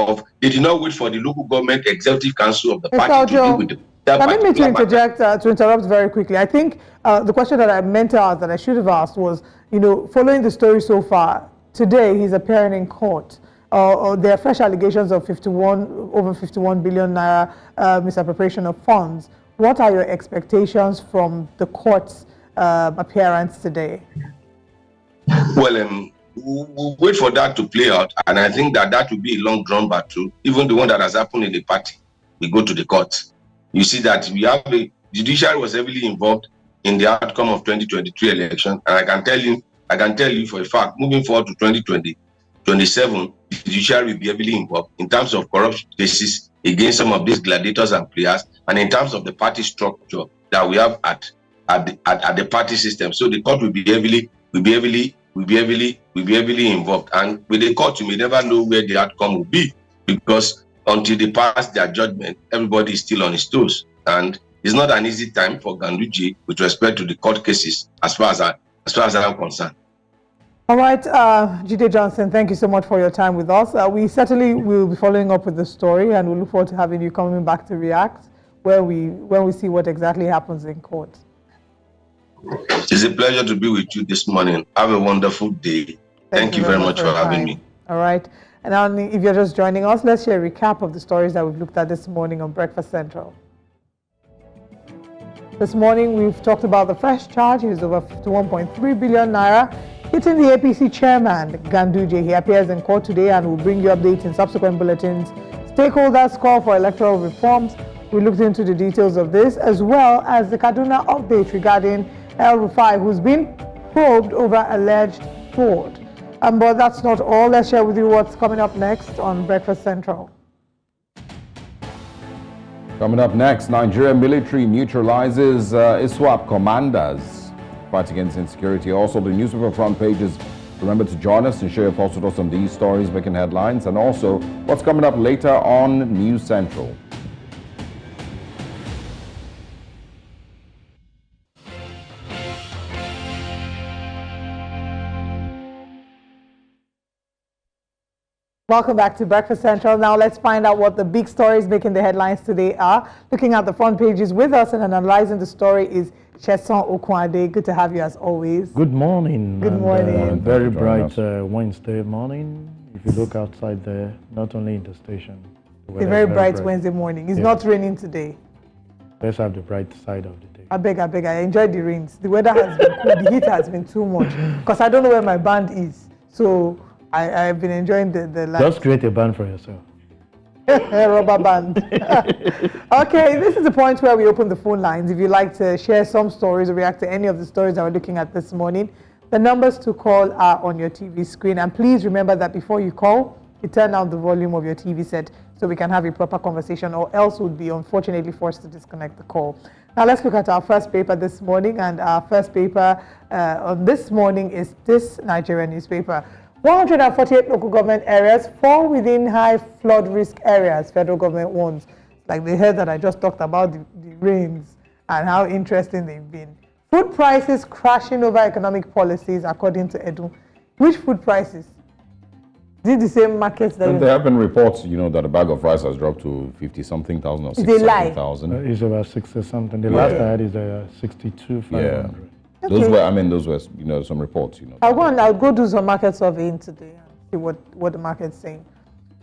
K: they did not wait for the local government executive council of the party to deal with that.
B: Permit me to interrupt very quickly. I think the question that I meant to ask, that I should have asked, was, following the story so far, today he's appearing in court. There are fresh allegations of over 51 billion naira misappropriation of funds. What are your expectations from the court's appearance today?
K: Well, we'll wait for that to play out, and I think that will be a long drawn battle. Even the one that has happened in the party, we go to the courts. You see that we have the judiciary was heavily involved in the outcome of 2023 election, and I can tell you for a fact, moving forward to 2027, the judiciary will be heavily involved in terms of corruption cases against some of these gladiators and players, and in terms of the party structure that we have at the party system. So the court will be heavily involved, and with the court you may never know where the outcome will be, because until they pass their judgment, everybody is still on his toes, and it's not an easy time for Ganduje with respect to the court cases as far as I'm concerned.
B: All right, Jide Johnson, thank you so much for your time with us. We certainly will be following up with the story, and we look forward to having you coming back to react when we see what exactly happens in court.
K: It's a pleasure to be with you this morning. Have a wonderful day. Thank you very much for having me.
B: All right. And now, if you're just joining us, let's share a recap of the stories that we've looked at this morning on Breakfast Central. This morning, we've talked about the fresh charge. It is over 51.3 billion naira. Hitting the APC chairman, Ganduje. He appears in court today and will bring you updates in subsequent bulletins. Stakeholders call for electoral reforms. We looked into the details of this, as well as the Kaduna update regarding El-Rufai, who's been probed over alleged fraud. But that's not all. Let's share with you what's coming up next on Breakfast Central.
A: Coming up next, Nigerian military neutralizes ISWAP commanders. Fight against insecurity. Also, the newspaper front pages. Remember to join us and share your thoughts with us on these stories making headlines, and also what's coming up later on News Central.
B: Welcome back to Breakfast Central. Now let's find out what the big stories making the headlines today are. Looking at the front pages with us and analyzing the story is Seun Okunade. Good to have you as always.
L: Good morning.
B: Good morning.
L: Very bright Wednesday morning. If you look outside there, not only in the station.
B: A very bright Wednesday morning. It's not raining today.
L: Let's have the bright side of the day.
B: I beg. I enjoyed the rains. The weather has been cool. The heat has been too much. Because I don't know where my band is. So I've been enjoying the light.
L: Just create a band for yourself.
B: Rubber band. Okay, this is the point where we open the phone lines. If you'd like to share some stories or react to any of the stories that we're looking at this morning, the numbers to call are on your TV screen. And please remember that before you call, you turn down the volume of your TV set so we can have a proper conversation, or else we'd be unfortunately forced to disconnect the call. Now let's look at our first paper this morning. And our first paper on this morning is this Nigerian newspaper. 148 local government areas fall within high flood risk areas, federal government warns. Like the head that I just talked about, the rains, and how interesting they've been. Food prices crashing over economic policies, according to Edu. Which food prices? Is it the same markets that
A: there have been reports, that a bag of rice has dropped to 50-something thousand or 60-something.
L: It's about 60-something. The last I had is 62,500.
A: Yeah.
B: Okay.
A: Those were, some reports,
B: I'll go do some market surveying today and see what the market's saying.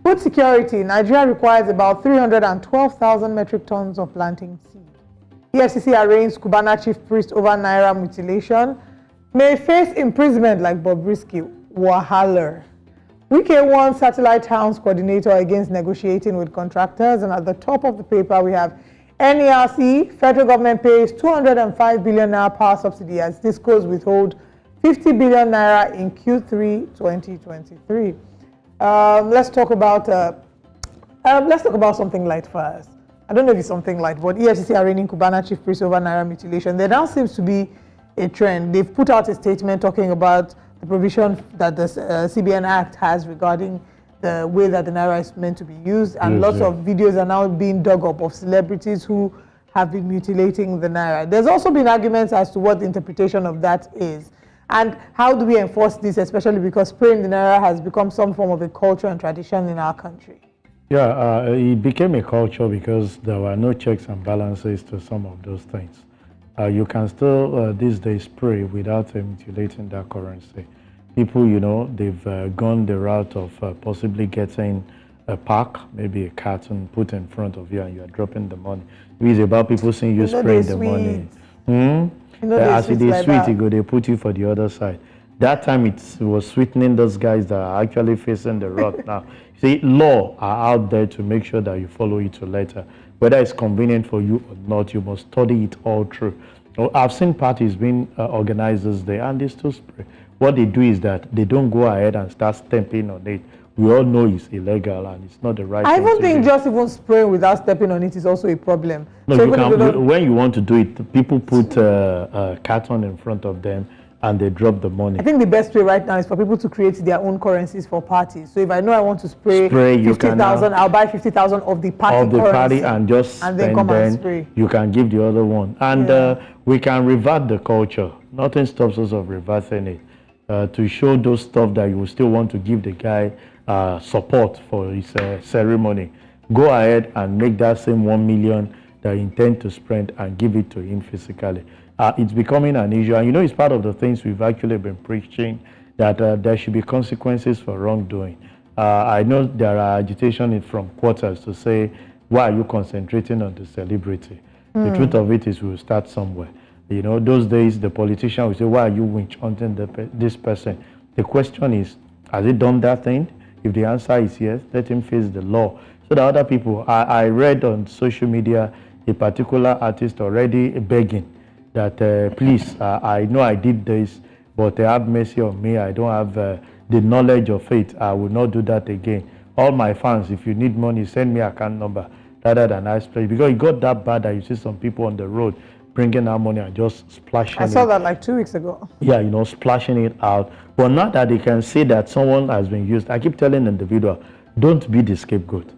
B: Food security. Nigeria requires about 312,000 metric tons of planting seed. EFCC arraigns Cubana Chief Priest over Naira mutilation. May face imprisonment like Bobrisky. Wahala. Wike won satellite towns coordinator against negotiating with contractors. And at the top of the paper, we have NERC, federal government pays 205 billion naira power subsidy as discos withhold 50 billion naira in Q3 2023. Let's talk about something light first. I don't know if it's something light, but EFCC arraigning Cubana Chief Priest over Naira mutilation. There now seems to be a trend. They've put out a statement talking about the provision that the CBN Act has regarding the way that the Naira is meant to be used, and lots of videos are now being dug up of celebrities who have been mutilating the Naira. There's also been arguments as to what the interpretation of that is, and how do we enforce this, especially because spraying the Naira has become some form of a culture and tradition in our country.
L: Yeah, it became a culture because there were no checks and balances to some of those things. You can still, these days, spray without mutilating that currency. People, they've gone the route of possibly getting a pack, maybe a carton put in front of you and you're dropping the money. It's about people seeing you spraying the money. As it is sweet, they put you for the other side. That time it was sweetening those guys that are actually facing the rock now. See, law are out there to make sure that you follow it to letter. Whether it's convenient for you or not, you must study it all through. I've seen parties being organized this day and they still spray. What they do is that they don't go ahead and start stamping on it. We all know it's illegal and it's not the right thing to do. I don't think
B: just even spraying without stepping on it is also a problem.
L: No, so when you want to do it, people put a carton in front of them and they drop the money.
B: I think the best way right now is for people to create their own currencies for parties. So if I know I want to spray 50,000, I'll buy 50,000 of the party currency
L: and just spend,
B: then come and spray.
L: You can give the other one. And we can revert the culture. Nothing stops us of reversing it. to show those stuff that you will still want to give the guy support for his ceremony, go ahead and make that same 1 million that you intend to spend and give it to him physically. It's becoming an issue. And it's part of the things we've actually been preaching, that there should be consequences for wrongdoing. I know there are agitation from quarters to say, why are you concentrating on the celebrity? The truth of it is we'll start somewhere. Those days the politician will say, why are you winch hunting this person? The question is, has he done that thing? If the answer is yes, let him face the law. So that other people, I read on social media a particular artist already begging that, please, I know I did this, but have mercy on me. I don't have the knowledge of it. I will not do that again. All my fans, if you need money, send me account number, rather than I splash. Because it got that bad that you see some people on the road bringing out money and just splashing it.
B: I saw that like 2 weeks ago.
L: Yeah, splashing it out. But now that they can say that someone has been used, I keep telling the individual, don't be the scapegoat.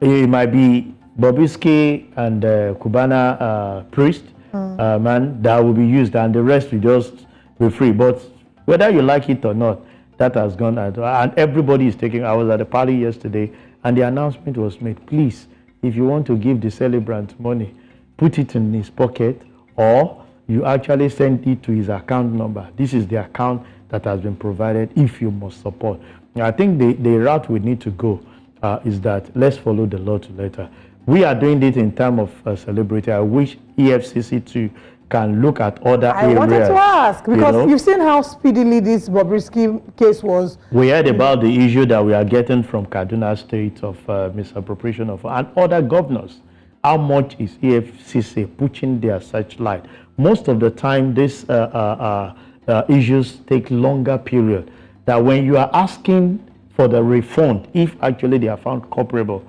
L: It might be Bobrisky and Cubana Priest, man, that will be used, and the rest will just be free. But whether you like it or not, that has gone out. And everybody is taking. I was at a party yesterday, and the announcement was made. Please, if you want to give the celebrant money, put it in his pocket, or you actually send it to his account number. This is the account that has been provided if you must support. I think the route we need to go is that let's follow the law to letter. We are doing it in terms of celebrity. I wish EFCC too can look at other areas.
B: I wanted to ask, because you've seen how speedily this Bobrisky case was.
L: We heard about the issue that we are getting from Kaduna State of misappropriation of, and other governors. How much is EFCC pushing their searchlight? Most of the time, these issues take longer period. That when you are asking for the refund, if actually they are found culpable,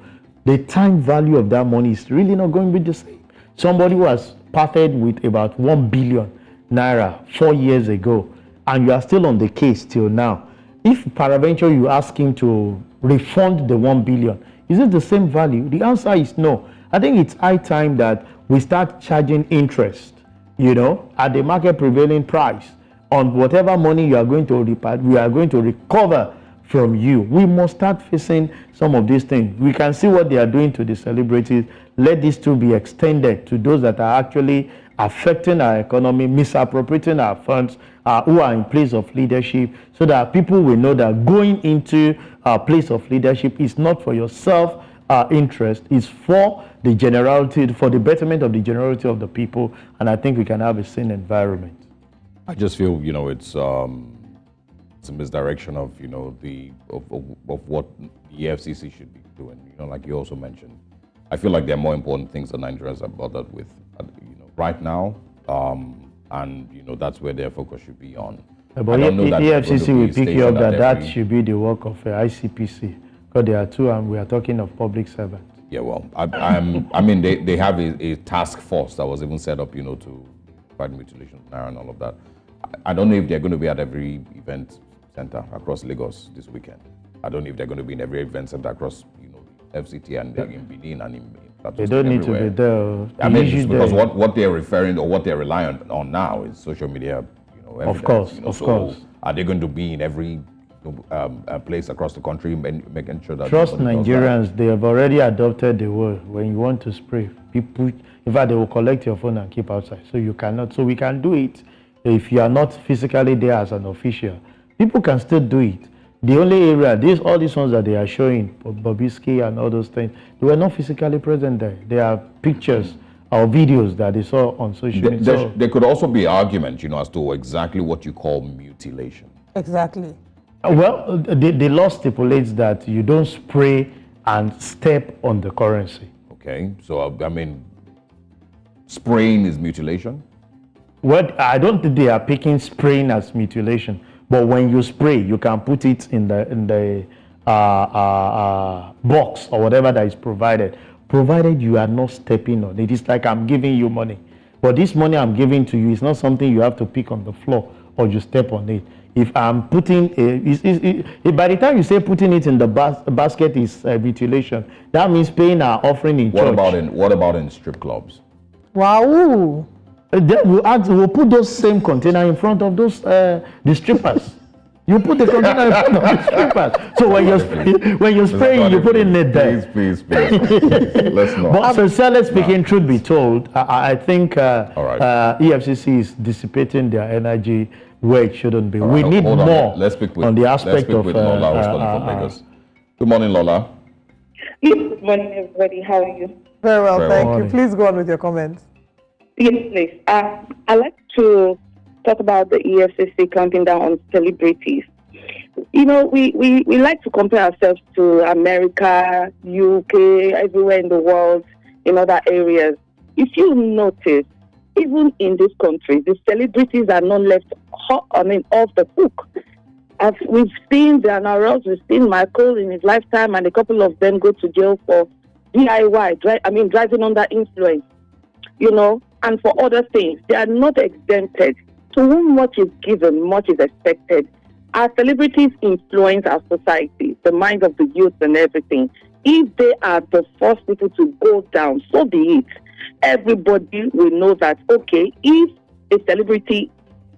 L: the time value of that money is really not going to be the same. Somebody who has parted with about 1 billion naira 4 years ago, and you are still on the case till now. If peradventure you ask him to refund the 1 billion, is it the same value? The answer is no. I think it's high time that we start charging interest, at the market prevailing price on whatever money you are going to we are going to recover from you. We must start facing some of these things. We can see what they are doing to the celebrities. Let this too be extended to those that are actually affecting our economy, misappropriating our funds, who are in place of leadership, so that people will know that going into a place of leadership is not for yourself interest, is for the generality, for the betterment of the generality of the people, and I think we can have a sane environment.
A: I just feel, it's a misdirection of, of what the EFCC should be doing. Like you also mentioned, I feel like there are more important things that Nigerians are bothered with, right now, and that's where their focus should be on.
L: But EFCC will pick you up that should be the work of ICPC, because there are two, and we are talking of public servants.
A: Yeah, well, I mean, they have a task force that was even set up, to fight mutilation and all of that. I don't know if they're going to be at every event center across Lagos this weekend. I don't know if they're going to be in every event center across, FCT and in Benin and in
L: they don't need to be there.
A: I mean, because what they're referring or what they're relying on now is social media, evidence,
L: of course, of course.
A: Are they going to be in every place across the country, making sure that
L: trust Nigerians? They have already adopted the word. When you want to spray, people, in fact, they will collect your phone and keep outside. So you cannot. So we can do it if you are not physically there as an official. People can still do it. The only area, all these ones that they are showing, Bobrisky and all those things, they were not physically present there. There are pictures or videos that they saw on social media.
A: There could also be argument, as to exactly what you call mutilation.
B: Exactly.
L: Well, the law stipulates that you don't spray and step on the currency.
A: Okay, so I mean, spraying is mutilation?
L: Well, I don't think they are picking spraying as mutilation. But when you spray, you can put it in the box or whatever that is provided you are not stepping on it. It's like I'm giving you money. But this money I'm giving to you is not something you have to pick on the floor or you step on it. If I'm putting, by the time you say putting it in the basket is mutilation, that means paying our offering in church.
A: What about in strip clubs?
B: Wow.
L: Then we'll put those same container in front of those the strippers. You put the container in front of the strippers. So when you're spraying, you put in it there.
A: Please. Let's not.
L: But sincerely speaking, truth be told, I think EFCC is dissipating their energy where it shouldn't be. We need more on the aspect of
A: Lola, who's calling from Lagos. Good morning, Lola.
M: Yes, good morning, everybody. How are you?
B: Very well, thank you. Please go on with your comments.
M: Yes, please. I'd like to talk about the EFCC clamping down on celebrities. You know, we like to compare ourselves to America, UK, everywhere in the world, in other areas. If you notice, even in this country, the celebrities are not left off the hook. As we've seen the Naira, we've seen Michael in his lifetime, and a couple of them go to jail for DIY, driving under influence, you know, and for other things. They are not exempted. To whom much is given, much is expected. Our celebrities influence our society, the minds of the youth and everything. If they are the first people to go down, so be it. Everybody will know that, okay, if a celebrity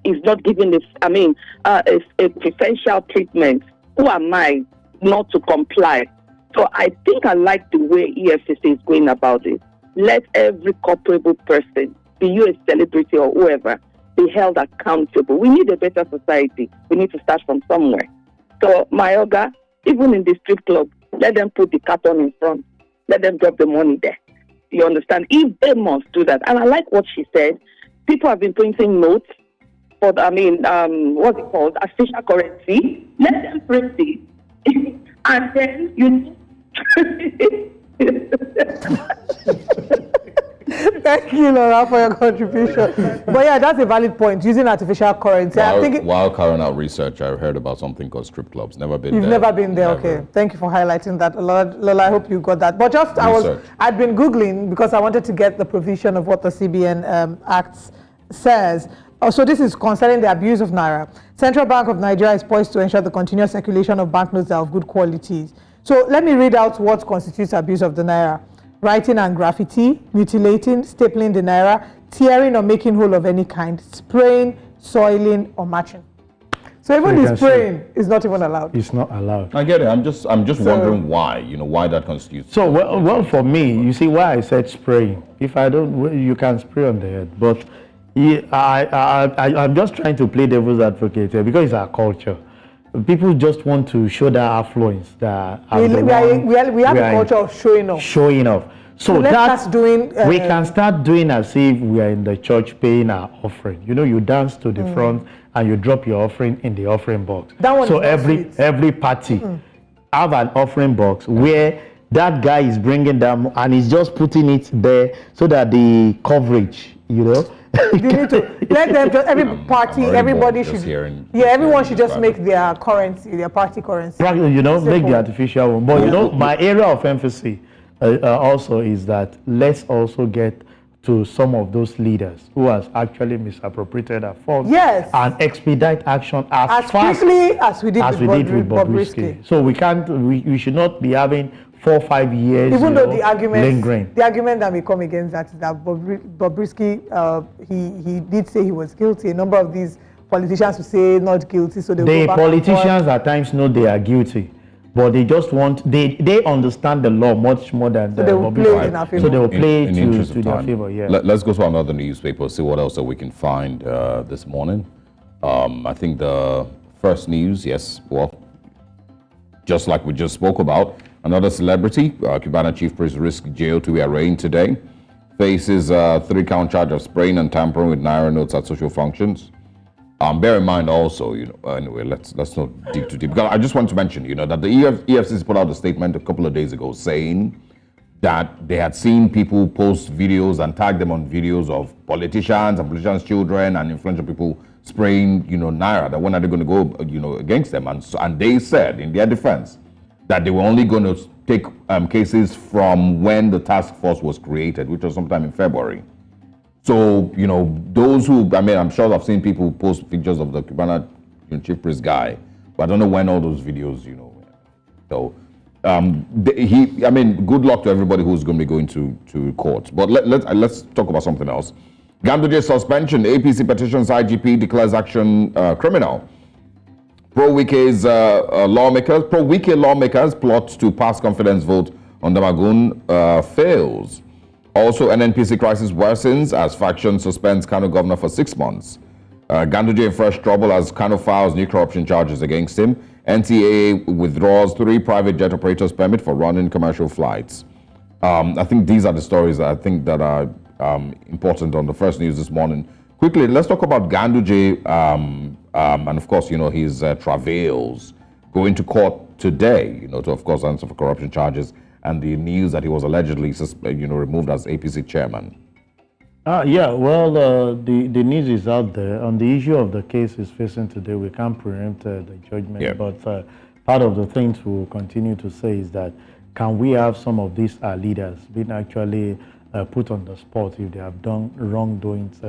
M: is not given a preferential treatment, who am I not to comply? So I think I like the way EFCC is going about it. Let every culpable person, be you a celebrity or whoever, be held accountable. We need a better society. We need to start from somewhere. So, Mayoga, even in the strip club, let them put the carton in front. Let them drop the money there. You understand? If they must do that. And I like what she said. People have been printing notes for, what's it called? Official currency. Let them print it. And then, you
B: Thank you, Laura, for your contribution. But yeah, that's a valid point. Using artificial currency.
A: While carrying out research, I heard about something called strip clubs. Never been there.
B: You've never been there, never. Okay. Thank you for highlighting that. Lola, I hope you got that. But just, I'd been Googling because I wanted to get the provision of what the CBN Act says. So this is concerning the abuse of Naira. Central Bank of Nigeria is poised to ensure the continuous circulation of banknotes that are of good quality. So let me read out what constitutes abuse of the Naira. Writing and graffiti, mutilating, stapling the Naira, tearing or making whole of any kind, spraying, soiling, or matching. So even the spraying is not even allowed.
L: It's not allowed.
A: I get it. I'm just wondering why, why that constitutes.
L: So, well, for me, you see why I said spraying. If I don't, you can spray on the head. But I'm just trying to play devil's advocate here because it's our culture. People just want to show their affluence.
B: We have a culture of showing off.
L: Showing off. So we can start doing as if we are in the church paying our offering. You dance to the front and you drop your offering in the offering box. So every party have an offering box where that guy is bringing them and he's just putting it there so that the coverage,
B: You need to let them just everybody should. Everyone should just make their currency, their party currency.
L: Make the artificial one. But my area of emphasis also is that let's also get to some of those leaders who has actually misappropriated our funds.
B: Yes.
L: And expedite action as
B: quickly as we did with Bobrisky.
L: So we should not be having 4 or 5 years.
B: Even though the argument that may come against that is that Bobrisky, he did say he was guilty. A number of these politicians will say not guilty, so
L: the politicians at times know they are guilty, but they just they understand the law much more than Bobrisky. So they will play to their favor. Yeah.
A: Let's go to another newspaper, see what else that we can find this morning. I think the first news, just like we just spoke about. Another celebrity, Cubana Chief Priest, risks jail to be arraigned today. Faces 3-count charge of spraying and tampering with Naira notes at social functions. Bear in mind also, anyway, let's not dig too deep. Because I just want to mention, that the EFCC put out a statement a couple of days ago saying that they had seen people post videos and tag them on videos of politicians and politicians' children and influential people spraying, Naira. That when are they going to go, against them? And they said, in their defense, that they were only going to take cases from when the task force was created, which was sometime in February. So, those who, I'm sure I've seen people post pictures of the Cubana Chief Priest guy, but I don't know when all those videos, So, good luck to everybody who's going to be going to court. But let's talk about something else. Ganduje suspension, APC petitions IGP declares action criminal. Pro-Wike lawmakers plot to pass confidence vote on Damagun fails. Also, NNPC crisis worsens as faction suspends Kano governor for 6 months. Ganduje in fresh trouble as Kano files new corruption charges against him. NTA withdraws 3 private jet operators' permit for running commercial flights. I think these are the stories that I think that are important on the first news this morning. Quickly, let's talk about Ganduje and of course, his travails going to court today, to of course answer for corruption charges and the news that he was allegedly, removed as APC chairman.
L: Yeah, well, the news is out there. On the issue of the case is facing today, we can't preempt the judgment, but part of the things we'll continue to say is that can we have some of these leaders being actually put on the spot if they have done wrongdoings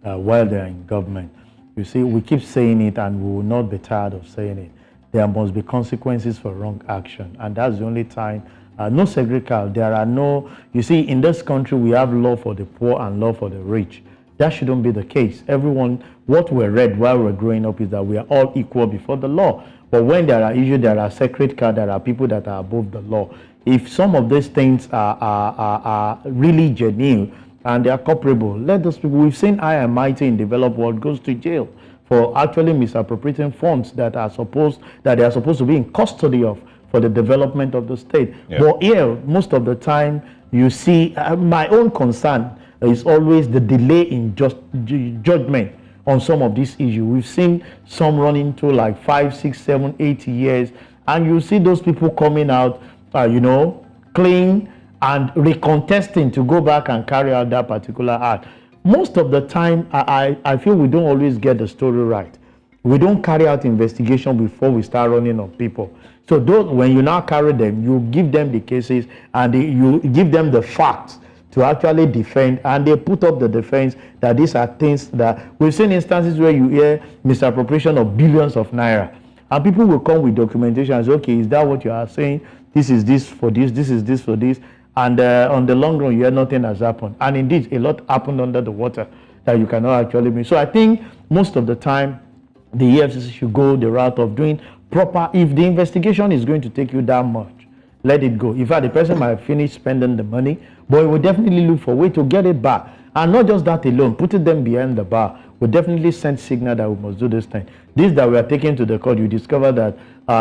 L: while they're in government? You see, we keep saying it and we will not be tired of saying it. There must be consequences for wrong action, and that's the only time. No segregal. There are no, you see, in this country, we have law for the poor and law for the rich. That shouldn't be the case. Everyone, what we read while we're growing up is that we are all equal before the law. But when there are issues, there are sacred cows, there are people that are above the law. If some of these things are really genuine and they are culpable, let those people, we've seen high and mighty in developed world goes to jail for actually misappropriating funds that they are supposed to be in custody of for the development of the state. Yeah. But here, most of the time, you see, my own concern is always the delay in judgment on some of these issues. We've seen some run into like 5, 6, 7, 8 years, and you see those people coming out, clean and recontesting to go back and carry out that particular act. Most of the time, I feel we don't always get the story right. We don't carry out investigation before we start running on people. So when you now carry them, you give them the cases and you give them the facts to actually defend, and they put up the defense that these are things that we've seen instances where you hear misappropriation of billions of naira, and people will come with documentation and say, okay, is that what you are saying? This is this for this, this is this for this, and on the long run, you hear nothing has happened. And indeed, a lot happened under the water that you cannot actually mean. So I think most of the time, the EFCC should go the route of doing proper. If the investigation is going to take you that much, let it go. In fact, the person might finish spending the money, but we will definitely look for a way to get it back. And not just that alone, putting them behind the bar will definitely send signal that we must do this thing. This that we are taking to the court, you discover that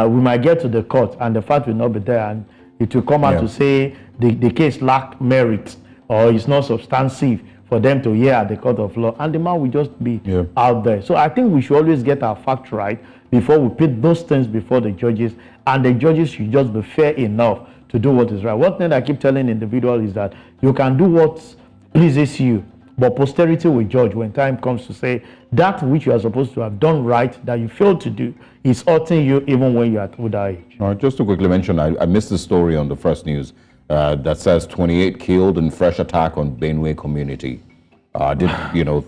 L: we might get to the court and the fact will not be there, and it will come out to say the case lacked merit or is not substantive for them to hear at the court of law, and the man will just be out there. So I think we should always get our facts right before we put those things before the judges, and the judges should just be fair enough to do what is right. One thing I keep telling individuals is that you can do what pleases you, but posterity will judge when time comes to say that which you are supposed to have done right that you failed to do is hurting you even when you are at older age.
A: All right, just to quickly mention, I missed the story on the first news that says 28 killed in fresh attack on Benue community. I did,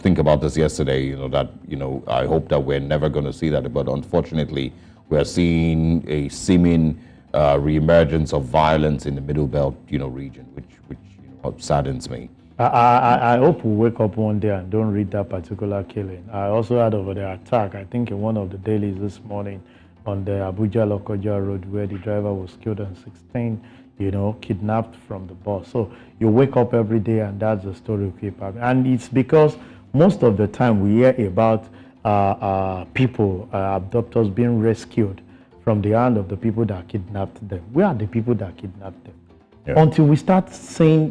A: think about this yesterday, that, I hope that we're never going to see that. But unfortunately, we're seeing a seeming reemergence of violence in the Middle Belt, region, which saddens me.
L: I hope we wake up one day and don't read that particular killing. I also heard of the attack, I think in one of the dailies this morning on the Abuja-Lokoja road where the driver was killed and 16 kidnapped from the bus. So you wake up every day and that's the story we keep having. And it's because most of the time we hear about people, abductors being rescued from the hand of the people that kidnapped them. We are the people that kidnapped them. Yeah. Until we start saying,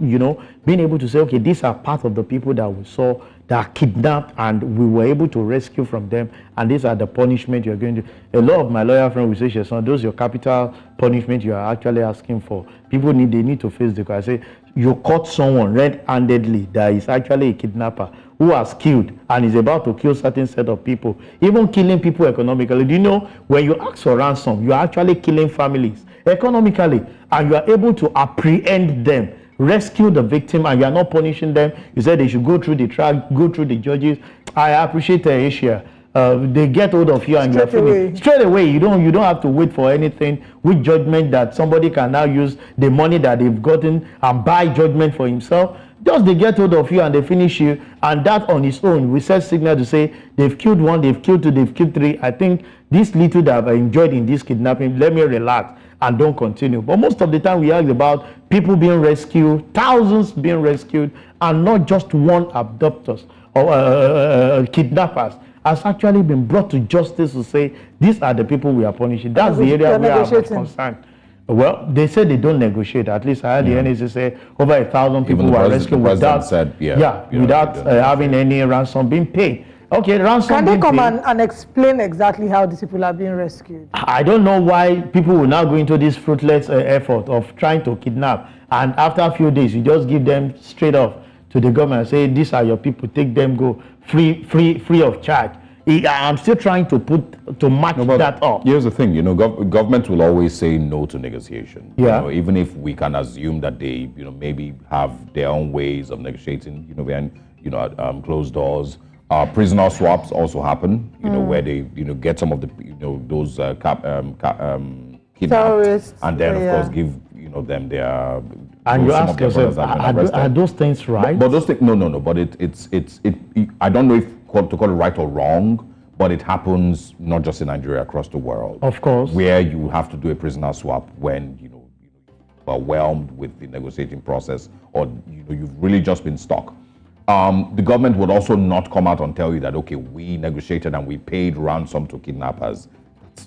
L: being able to say, okay, these are part of the people that we saw that kidnapped and we were able to rescue from them, and these are the punishment you're going to. A lot of my lawyer friends will say, son, those are your capital punishment you are actually asking for. People need to face the court. I say, you caught someone red-handedly that is actually a kidnapper who has killed and is about to kill certain set of people, even killing people economically. Do you know, when you ask for ransom, you are actually killing families economically, and you are able to apprehend them, rescue the victim, and you are not punishing them. You said they should go through the track, go through the judges. I appreciate Asia. they get hold of you and you're finished. Straight away. You don't have to wait for anything with judgment that somebody can now use the money that they've gotten and buy judgment for himself. Just they get hold of you and they finish you, and that on its own we set signal to say they've killed one, they've killed two, they've killed three. I think this little that I've enjoyed in this kidnapping, let me relax and don't continue. But most of the time we ask about people being rescued, thousands being rescued, and not just one abductors or kidnappers has actually been brought to justice to say these are the people we are punishing. That's the area where I'm concerned. Well, they said they don't negotiate. At least I heard the NSA say over 1,000 people were rescued without having any ransom being paid. Okay, ransom.
B: Can they come and explain exactly how these people are being rescued?
L: I don't know why people will now go into this fruitless effort of trying to kidnap, and after a few days you just give them straight off to the government and say these are your people, take them, go free of charge. I'm still trying to match that up.
A: Here's the thing, government will always say no to negotiation.
L: Yeah.
A: Even if we can assume that they, maybe have their own ways of negotiating, behind, closed doors. Prisoner swaps also happen, where they, get some of the, those kidnapped, and then of course give, them their.
L: And you ask yourself, are those things right?
A: But those things, no. But it's I don't know if to call it right or wrong, but it happens not just in Nigeria, across the world.
L: Of course.
A: Where you have to do a prisoner swap when you are overwhelmed with the negotiating process, or you've really just been stuck. The government would also not come out and tell you that, okay, we negotiated and we paid ransom to kidnappers.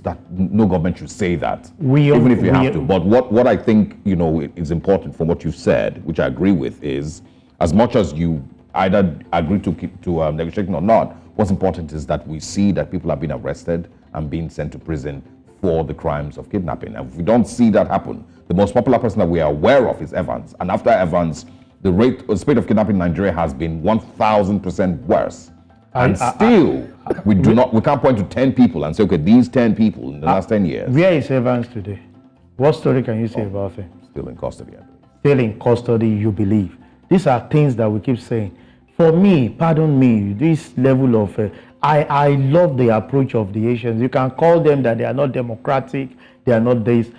A: That no government should say that, even if you have to. But what I think is important from what you said, which I agree with, is as much as you either agree to negotiating or not, what's important is that we see that people are being arrested and being sent to prison for the crimes of kidnapping. And if we don't see that happen, the most popular person that we are aware of is Evans. And after Evans, the rate of kidnapping in Nigeria has been 1,000% worse. And still, we can't point to 10 people and say, okay, these 10 people in the last 10 years.
L: Where is Evans today? What story can you say about him?
A: Still in custody, I believe.
L: Still in custody, you believe. These are things that we keep saying. For me, pardon me, this level of, I love the approach of the Asians. You can call them that they are not democratic, they are not this.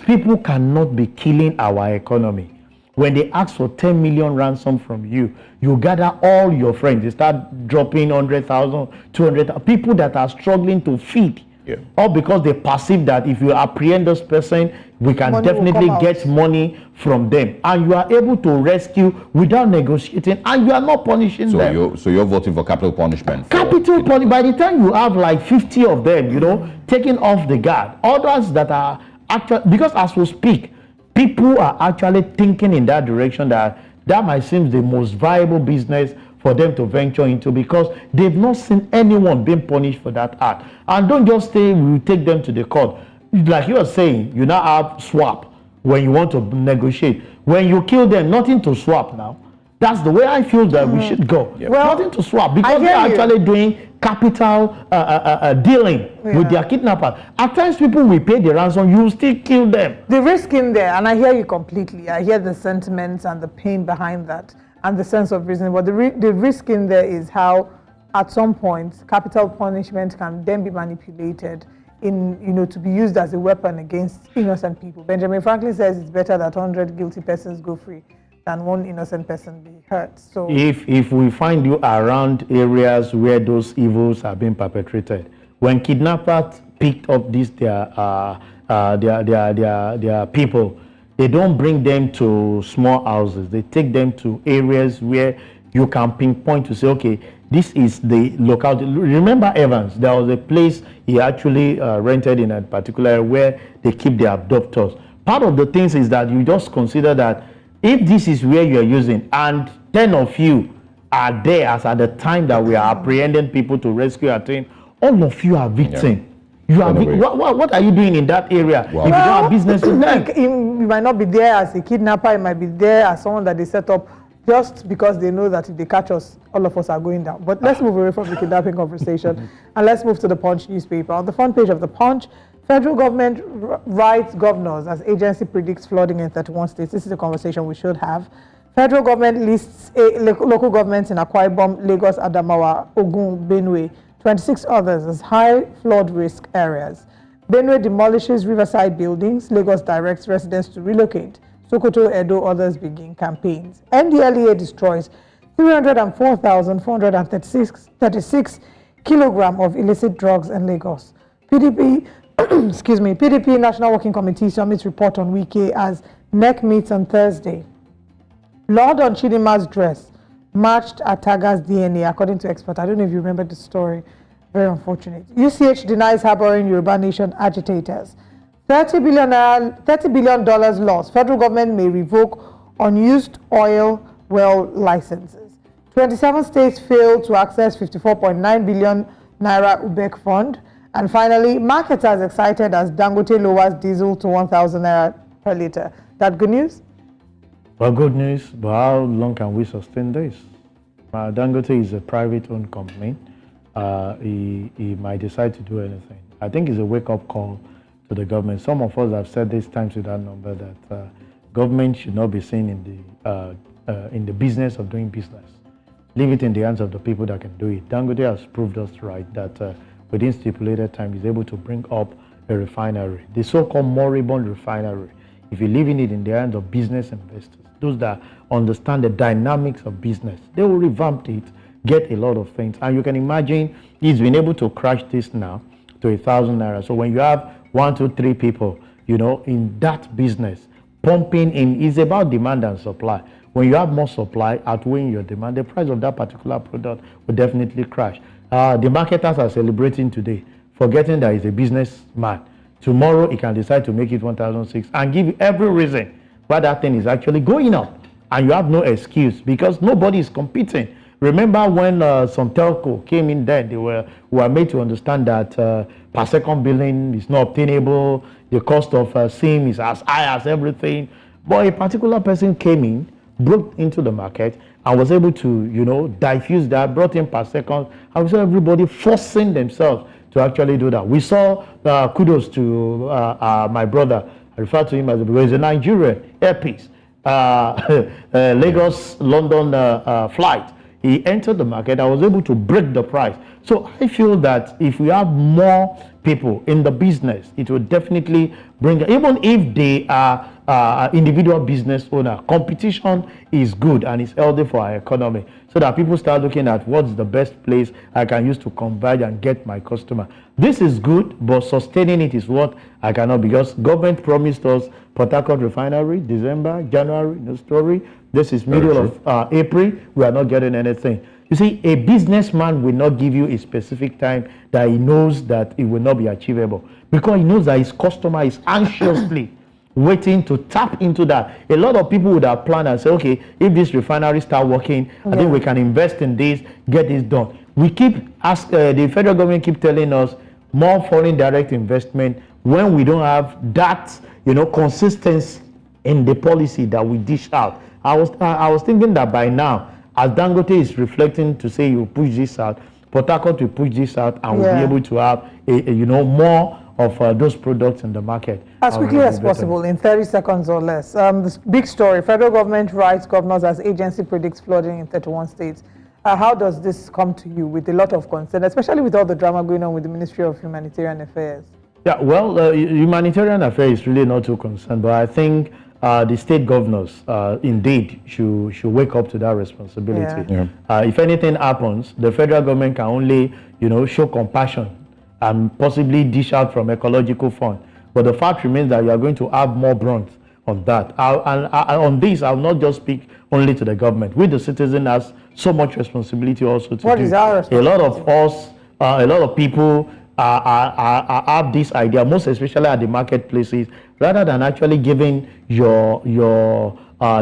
L: People cannot be killing our economy. When they ask for 10 million ransom from you, you gather all your friends. They start dropping 100,000, 200,000, people that are struggling to feed.
A: Yeah.
L: All because they perceive that if you apprehend this person, we can definitely get money from them. And you are able to rescue without negotiating, and you are not punishing them.
A: So you're voting for capital punishment?
L: Capital punishment. By the time you have like 50 of them, taking off the guard. Others that are actually, because as we speak, people are actually thinking in that direction that might seem the most viable business for them to venture into, because they've not seen anyone being punished for that act. And don't just say we will take them to the court. Like you are saying, you now have swap when you want to negotiate. When you kill them, nothing to swap now. That's the way I feel that we should go.
A: Yep.
L: Well, nothing to swap, because they're actually doing capital dealing with their kidnappers. At times people will pay the ransom, you still kill them.
B: The risk in there, and I hear you completely. I hear the sentiments and the pain behind that and the sense of reason. But the risk in there is how at some point capital punishment can then be manipulated in, to be used as a weapon against innocent people. Benjamin Franklin says it's better that 100 guilty persons go free than one innocent person be hurt. So
L: if we find you around areas where those evils are being perpetrated, when kidnappers picked up their people, they don't bring them to small houses. They take them to areas where you can pinpoint to say, okay, this is the locality. Remember Evans, there was a place he actually rented in a particular area where they keep the abductors. Part of the things is that you just consider that if this is where you're using, and 10 of you are there as at the time that we are apprehending people to rescue and train, all of you are victims. You are what are you doing in that area? Well, if you don't have business with them?
B: You might not be there as a kidnapper, you might be there as someone that they set up just because they know that if they catch us, all of us are going down. But let's move away from the kidnapping conversation and let's move to the Punch newspaper. On the front page of the Punch, federal government writes governors as agency predicts flooding in 31 states. This is a conversation we should have. Federal government lists local governments in Akwa Ibom, Lagos, Adamawa, Ogun, Benue, 26 others as high flood risk areas. Benue demolishes riverside buildings. Lagos directs residents to relocate. Sokoto, Edo, others begin campaigns. NDLEA destroys 304,436 kilograms of illicit drugs in Lagos. PDP, PDP National Working Committee summit report on Wike as NEC meets on Thursday. Lord on Chidima's dress matched Ataga's DNA, according to experts. I don't know if you remember the story. Very unfortunate. UCH denies harboring Yoruba Nation agitators. $30 billion loss. Federal government may revoke unused oil well licenses. 27 states failed to access 54.9 billion Naira UBEC fund. And finally, marketers excited as Dangote lowers diesel to 1,000 Naira per litre. That good news?
L: Well, good news, but how long can we sustain this? Dangote is a private-owned company. He might decide to do anything. I think it's a wake-up call to the government. Some of us have said this times with that number that government should not be seen in the business of doing business. Leave it in the hands of the people that can do it. Dangote has proved us right that within stipulated time is able to bring up a refinery, the so-called moribund refinery. If you're leaving it in the hands of business investors, those that understand the dynamics of business, they will revamp it, get a lot of things. And you can imagine he's been able to crash this now to 1,000 Naira. So when you have 1, 2, 3 people, in that business, pumping in is about demand and supply. When you have more supply outweighing your demand, the price of that particular product will definitely crash. The marketers are celebrating today, forgetting that he's a businessman. Tomorrow, he can decide to make it 1,006 and give you every reason why that thing is actually going up. And you have no excuse because nobody is competing. Remember when some telco came in there, they were made to understand that per second billing is not obtainable, the cost of SIM is as high as everything. But a particular person came in, broke into the market, and was able to, diffuse that, brought in per second, and we saw everybody forcing themselves to actually do that. We saw kudos to my brother. I refer to him as because he's a Nigerian airpiece, Lagos-London flight. He entered the market. I was able to break the price. So I feel that if we have more people in the business, it will definitely bring, even if they are individual business owner, competition is good and it's healthy for our economy, so that people start looking at what's the best place I can use to converge and get my customer. This is good, but sustaining it is what I cannot, because government promised us Port Harcourt refinery, December, January, no story. This is middle of April, we are not getting anything. You see, a businessman will not give you a specific time that he knows that it will not be achievable, because he knows that his customer is anxiously waiting to tap into that. A lot of people would have planned and say, okay, if this refinery start working, I think we can invest in this, get this done. We keep the federal government keep telling us more foreign direct investment when we don't have that, consistency in the policy that we dish out. I was thinking that by now, as Dangote is reflecting to say you push this out, Port Harcourt will push this out, and we'll be able to have more of those products in the market.
B: As quickly as possible, in 30 seconds or less. This big story, federal government writes governors as agency predicts flooding in 31 states. How does this come to you with a lot of concern, especially with all the drama going on with the Ministry of Humanitarian Affairs? Yeah, well, humanitarian affairs is really not too concerned, but I think the state governors indeed should wake up to that responsibility. If anything happens, the federal government can only, show compassion and possibly dish out from ecological fund. But the fact remains that you are going to have more brunt on that. On this, I will not just speak only to the government. We, the citizen, has so much responsibility also to do. What is our responsibility? A lot of us, a lot of people have this idea, most especially at the marketplaces, rather than actually giving your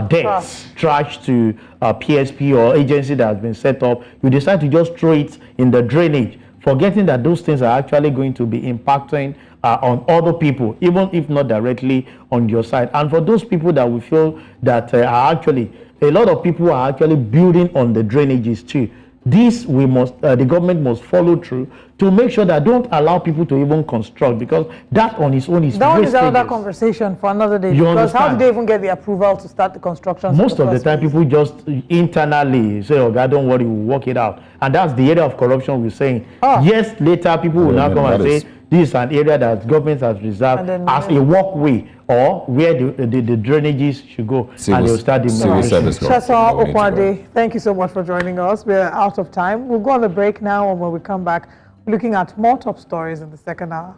B: debts trash to PSP or agency that has been set up, you decide to just throw it in the drainage, forgetting that those things are actually going to be impacting on other people, even if not directly on your side. And for those people that we feel that are actually, a lot of people are actually building on the drainages too.
L: This we must, the government must follow through to make sure that don't allow people to even construct, because that on its own is
B: that one is another
L: wastages.
B: conversation for another day.
L: You
B: because
L: understand?
B: how did they even get the approval to start the construction?
L: Most of the time, people just internally say, "Oh God, don't worry, we'll work it out," and that's the area of corruption we're saying. Yes, later people will now come and say this is an area that government has reserved as a walkway or where the drainages should go, and they'll start the
B: Seun Okunade, thank you so much for joining us. We're out of time. We'll go on a break now, and when we come back, we're looking at more top stories in the second hour.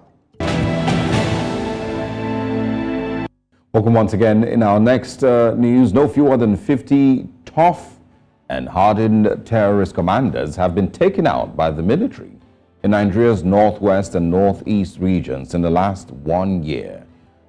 A: Welcome once again. In our next news, no fewer than 50 tough and hardened terrorist commanders have been taken out by the military in Nigeria's northwest and northeast regions in the last 1 year.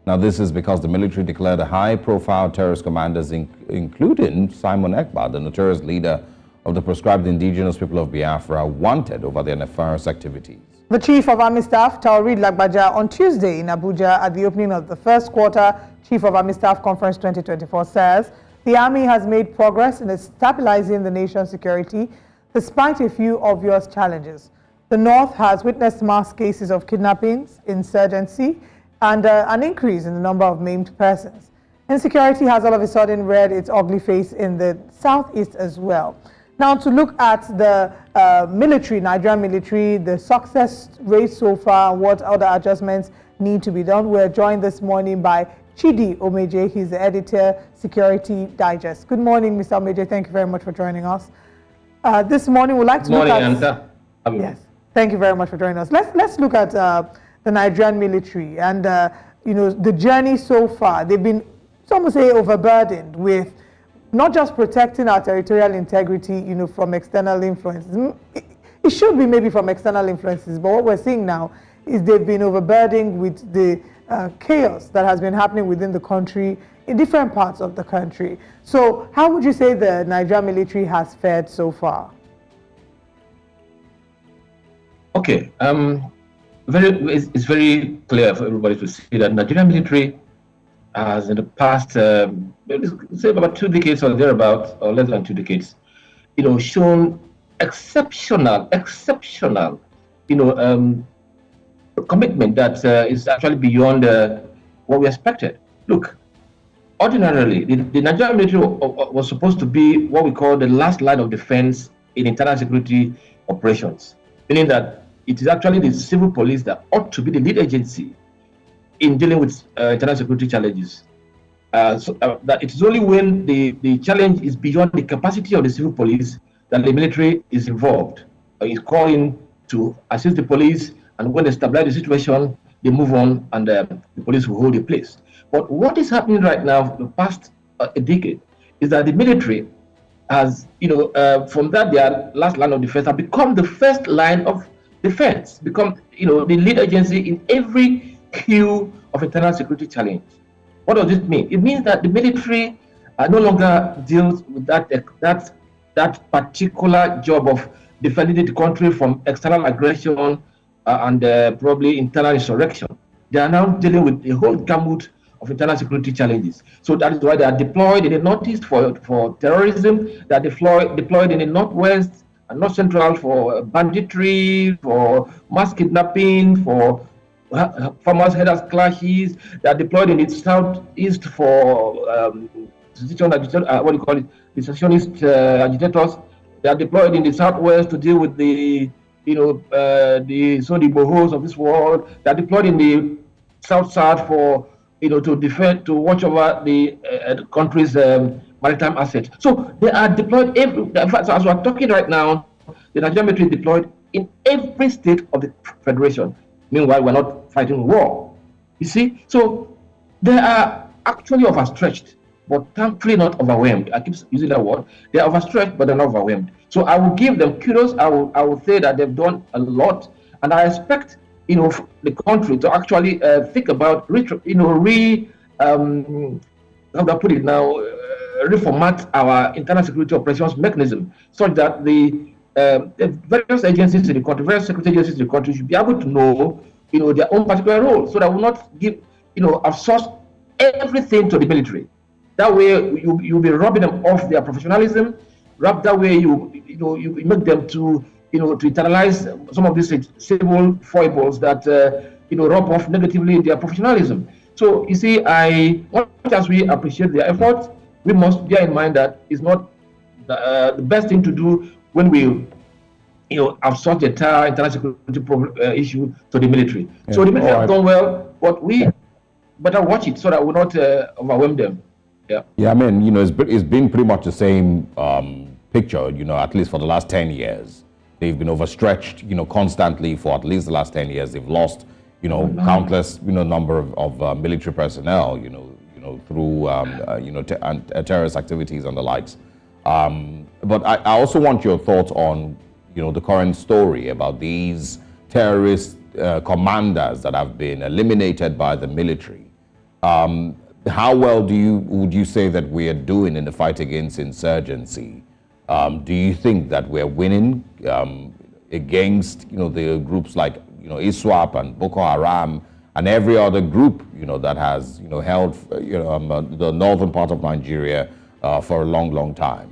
A: Now, this is because the military declared a high-profile terrorist commanders, including Simon Ekpa, the notorious leader of the proscribed Indigenous People of Biafra, wanted over their nefarious activities.
B: The Chief of Army Staff, Taoreed Lagbaja, on Tuesday in Abuja at the opening of the first quarter Chief of Army Staff Conference 2024 says the Army has made progress in stabilizing the nation's security despite a few obvious challenges. The North has witnessed mass cases of kidnappings, insurgency, and an increase in the number of maimed persons. Insecurity has all of a sudden reared its ugly face in the southeast as well. Now, to look at the military, Nigerian military, the success rate so far, and what other adjustments need to be done, we're joined this morning by Chidi Omeje. He's the editor, Security Digest. Good morning, Mr. Omeje. Thank you very much for joining us. This morning, we'd like to look at... Yes, thank you very much for joining us. Let's look at the Nigerian military and you know, the journey so far. They've been, some would say, overburdened with not just protecting our territorial integrity, you know, from external influences. It should be maybe from external influences, but what we're seeing now is they've been overburdened with the chaos that has been happening within the country, in different parts of the country. So how would you say the Nigerian military has fared so far?
G: Okay, it's very clear for everybody to see that Nigerian military has in the past, say about 2 decades or thereabouts, or less than 2 decades, you know, shown exceptional, you know, commitment that is actually beyond what we expected. Look, ordinarily, the Nigerian military was supposed to be what we call the last line of defense in internal security operations, meaning that it is actually the civil police that ought to be the lead agency in dealing with internal security challenges. That it is only when the challenge is beyond the capacity of the civil police that the military is involved, is calling to assist the police, and when they stabilize the situation, they move on and the police will hold the place. But what is happening right now for the past a decade is that the military has, you know, from that their last line of defense, have become the first line of defense, become, you know, the lead agency in every queue of internal security challenge. What does this mean? It means that the military no longer deals with that particular job of defending the country from external aggression and probably internal insurrection. They are now dealing with a whole gamut of internal security challenges. So that is why they are deployed in the northeast for terrorism. They are deployed in the northwest and north central for banditry, for mass kidnapping, for farmers' headers clashes. They are deployed in the southeast for what do you call it? The secessionist agitators. They are deployed in the southwest to deal with the, you know, the bohos of this world. They are deployed in the south for, you know, to defend, to watch over the country's maritime assets. So they are deployed in fact, so as we are talking right now, the Nigerian military is deployed in every state of the federation. Meanwhile, we're not fighting war. You see, so they are actually overstretched, but thankfully not overwhelmed. I keep using that word. They are overstretched, but they're not overwhelmed. So I will give them kudos. I will say that they've done a lot, and I expect, you know, the country to actually think about, how do I put it now, reformat our internal security operations mechanism, such that the various agencies in the country, various security agencies in the country should be able to know, you know, their own particular role, so that we will not give, you know, outsource everything to the military. That way, you'll be robbing them of their professionalism. That way,
N: you make them to to internalize some of these civil foibles that rub off negatively their professionalism. So you see, much as we appreciate their efforts, we must bear in mind that it's not the best thing to do when we have such a entire international security issue to the military. Yeah. So the military have done well, but we better watch it so that we not overwhelm them. Yeah.
A: Yeah, I mean, it's been pretty much the same picture, at least for the last 10 years. They've been overstretched, constantly for at least the last 10 years. They've lost, countless, number of military personnel, through, terrorist activities and the likes. But I also want your thoughts on, the current story about these terrorist commanders that have been eliminated by the military. How well would you say that we are doing in the fight against insurgency? Do you think that we're winning against the groups like ISWAP and Boko Haram and every other group that has held the northern part of Nigeria for a long time?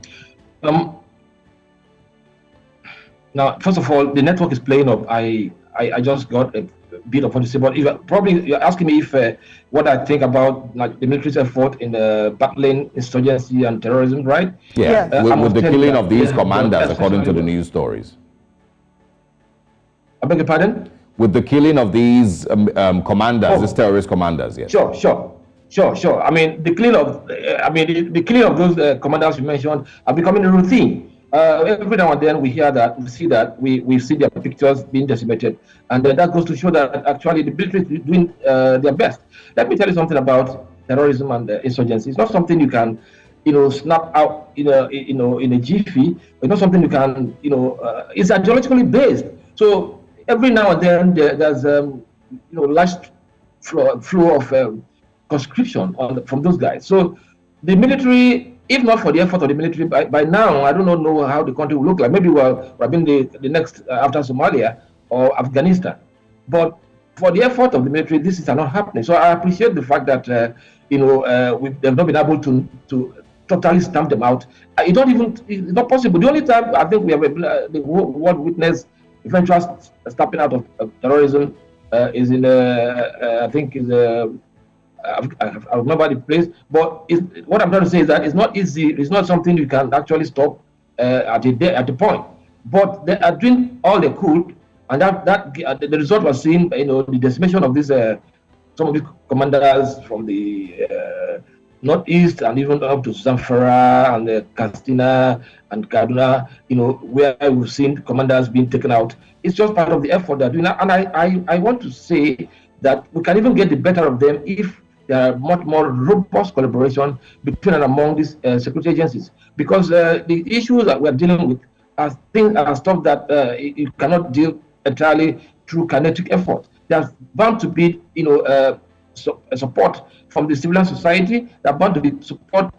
N: Now, first of all, the network is playing up. I just got a bit of what to say, but you're asking me if what I think about the military's effort in battling insurgency and terrorism, right?
A: Yeah, with the killing of these commanders, according to the news stories.
N: I beg your pardon?
A: With the killing of these commanders, these terrorist commanders, yes.
N: Sure. I mean, the killing of those commanders you mentioned are becoming a routine. Every now and then we see their pictures being decimated, and that goes to show that actually the military is doing their best. Let me tell you something about terrorism and insurgency. It's not something you can, snap out in a jiffy. It's not something you can, it's ideologically based. So every now and then there's large flow of conscription from those guys. So the military, if not for the effort of the military, by now, I don't know how the country will look like. Maybe we're being the next after Somalia or Afghanistan. But for the effort of the military, this is not happening. So I appreciate the fact that, they've not been able to totally stamp them out. It's not possible. The only time I think we have the world witness eventual stamping out of terrorism is in, I think, is I remember the place, but what I'm trying to say is that it's not easy. It's not something you can actually stop at the point. But they are doing all they could, and the result was seen. The decimation of these some of these commanders from the northeast and even up to Zamfara and Katsina and Kaduna. Where we've seen commanders being taken out. It's just part of the effort they're doing, and I want to say that we can even get the better of them if there are much more robust collaboration between and among these security agencies, because the issues that we're dealing with are stuff that you cannot deal entirely through kinetic effort. There's bound to be, support from the civil society. There's bound to be support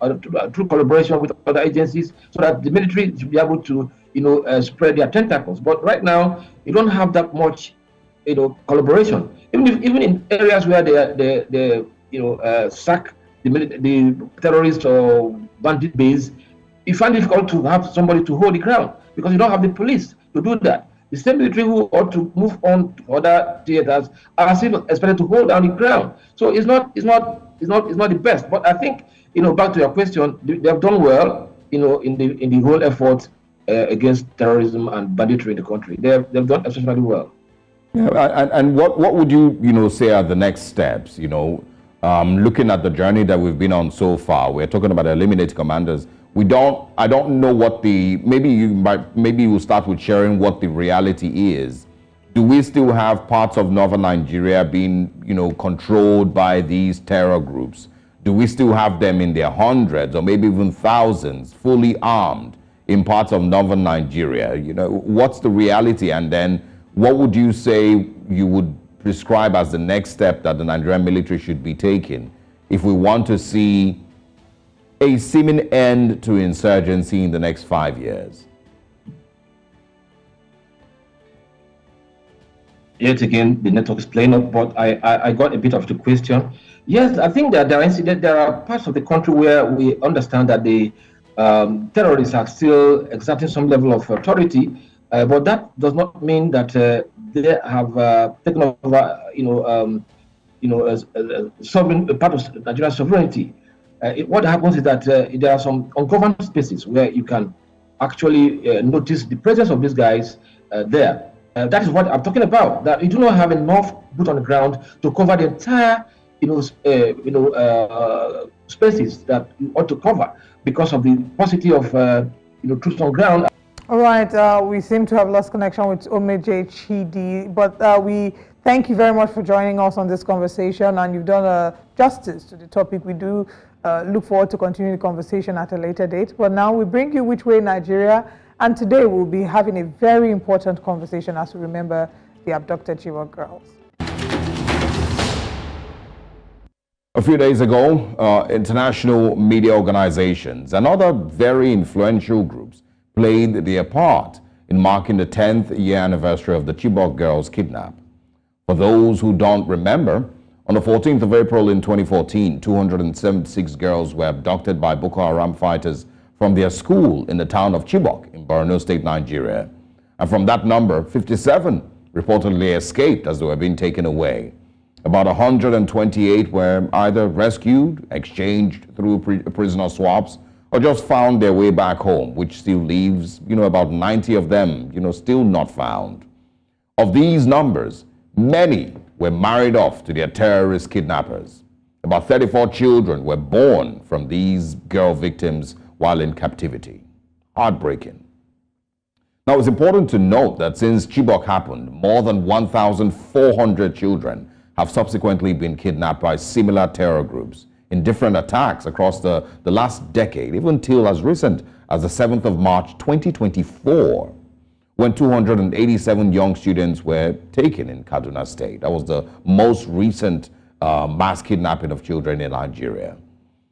N: through collaboration with other agencies, so that the military should be able to, spread their tentacles. But right now, you don't have that much, collaboration. Even in areas where they sack the terrorist or bandit base, you find it difficult to have somebody to hold the ground because you don't have the police to do that. The same military who ought to move on to other theaters are still expected to hold down the ground. So it's not the best. But I think, back to your question, they have done well, in the whole effort against terrorism and banditry in the country. They've done exceptionally well.
A: Yeah, and what would you say are the next steps? Looking at the journey that we've been on so far, we're talking about eliminate commanders. I don't know what maybe you start with sharing what the reality is. Do we still have parts of northern Nigeria being, controlled by these terror groups? Do we still have them in their hundreds or maybe even thousands, fully armed in parts of northern Nigeria? What's the reality? And then what would you say you would prescribe as the next step that the Nigerian military should be taking if we want to see a seeming end to insurgency in the next 5 years?
N: Yet again, the network is playing up, but I got a bit of the question. Yes, I think that there are parts of the country where we understand that the terrorists are still exerting some level of authority, but that does not mean that they have taken over, sovereign part of Nigerian sovereignty. What happens is that there are some ungoverned spaces where you can actually notice the presence of these guys there. That is what I'm talking about. That you do not have enough boot on the ground to cover the entire, spaces that you ought to cover because of the paucity of, troops on ground.
B: All right, we seem to have lost connection with Omeje Chidi, but we thank you very much for joining us on this conversation, and you've done justice to the topic. We do look forward to continuing the conversation at a later date. But now we bring you Which Way Nigeria, and today we'll be having a very important conversation as we remember the abducted Chibok girls.
A: A few days ago, international media organizations and other very influential groups played their part in marking the 10th year anniversary of the Chibok girls' kidnap. For those who don't remember, on the 14th of April in 2014, 276 girls were abducted by Boko Haram fighters from their school in the town of Chibok in Borno State, Nigeria. And from that number, 57 reportedly escaped as they were being taken away. About 128 were either rescued, exchanged through prisoner swaps, or just found their way back home, which still leaves, about 90 of them, still not found. Of these numbers, many were married off to their terrorist kidnappers. About 34 children were born from these girl victims while in captivity. Heartbreaking. Now, it's important to note that since Chibok happened, more than 1,400 children have subsequently been kidnapped by similar terror groups in different attacks across the last decade, even till as recent as the 7th of March 2024, when 287 young students were taken in Kaduna State. That was the most recent mass kidnapping of children in Nigeria.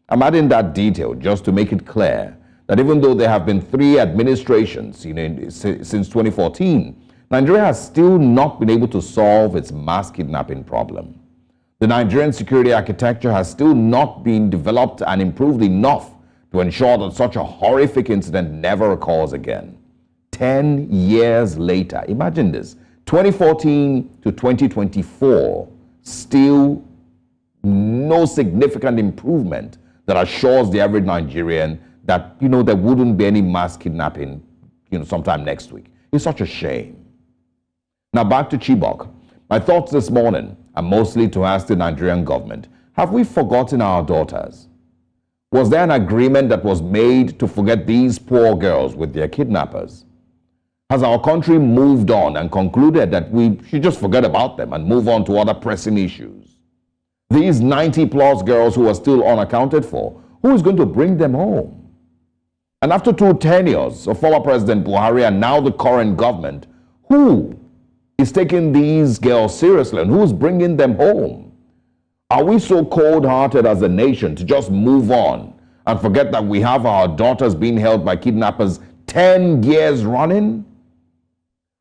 A: I'm adding that detail just to make it clear that even though there have been 3 administrations since 2014, Nigeria has still not been able to solve its mass kidnapping problem. The Nigerian security architecture has still not been developed and improved enough to ensure that such a horrific incident never occurs again. 10 years later, imagine this, 2014 to 2024, still no significant improvement that assures the average Nigerian that, there wouldn't be any mass kidnapping, sometime next week. It's such a shame. Now back to Chibok. My thoughts this morning are mostly to ask the Nigerian government, have we forgotten our daughters? Was there an agreement that was made to forget these poor girls with their kidnappers? Has our country moved on and concluded that we should just forget about them and move on to other pressing issues? These 90-plus girls who are still unaccounted for, who is going to bring them home? And after 2 tenures of former President Buhari and now the current government, who is taking these girls seriously and who is bringing them home? Are we so cold-hearted as a nation to just move on and forget that we have our daughters being held by kidnappers 10 years running?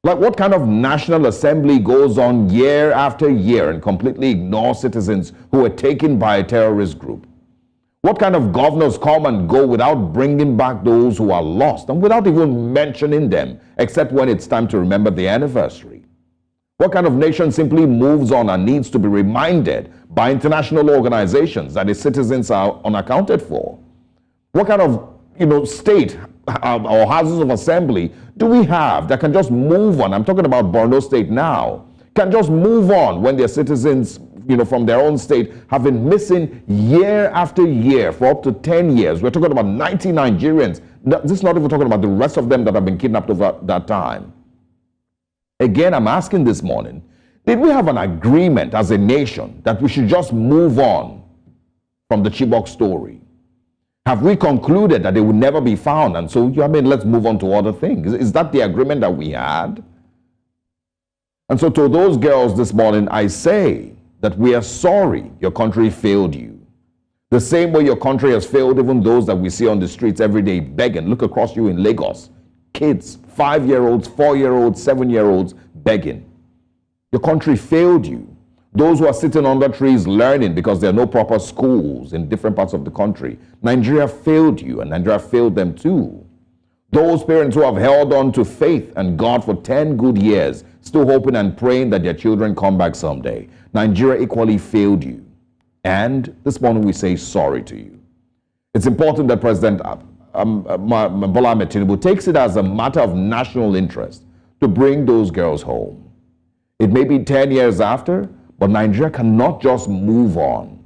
A: Like, what kind of National Assembly goes on year after year and completely ignores citizens who are taken by a terrorist group? What kind of governors come and go without bringing back those who are lost and without even mentioning them, except when it's time to remember the anniversary? What kind of nation simply moves on and needs to be reminded by international organizations that its citizens are unaccounted for? What kind of, state or houses of assembly do we have that can just move on? I'm talking about Borno State now. Can just move on when their citizens, from their own state have been missing year after year for up to 10 years. We're talking about 90 Nigerians. This is not even talking about the rest of them that have been kidnapped over that time. Again, I'm asking this morning, did we have an agreement as a nation that we should just move on from the Chibok story? Have we concluded that they would never be found? And so, let's move on to other things. Is that the agreement that we had? And so to those girls this morning, I say that we are sorry your country failed you. The same way your country has failed even those that we see on the streets every day begging. Look across you in Lagos. Kids, 5-year-olds, 4-year-olds, 7-year-olds begging. Your country failed you. Those who are sitting under trees learning because there are no proper schools in different parts of the country. Nigeria failed you, and Nigeria failed them too. Those parents who have held on to faith and God for 10 good years, still hoping and praying that their children come back someday. Nigeria equally failed you. And this morning we say sorry to you. It's important that President Bola Ahmed Tinubu takes it as a matter of national interest to bring those girls home. It may be 10 years after, but Nigeria cannot just move on.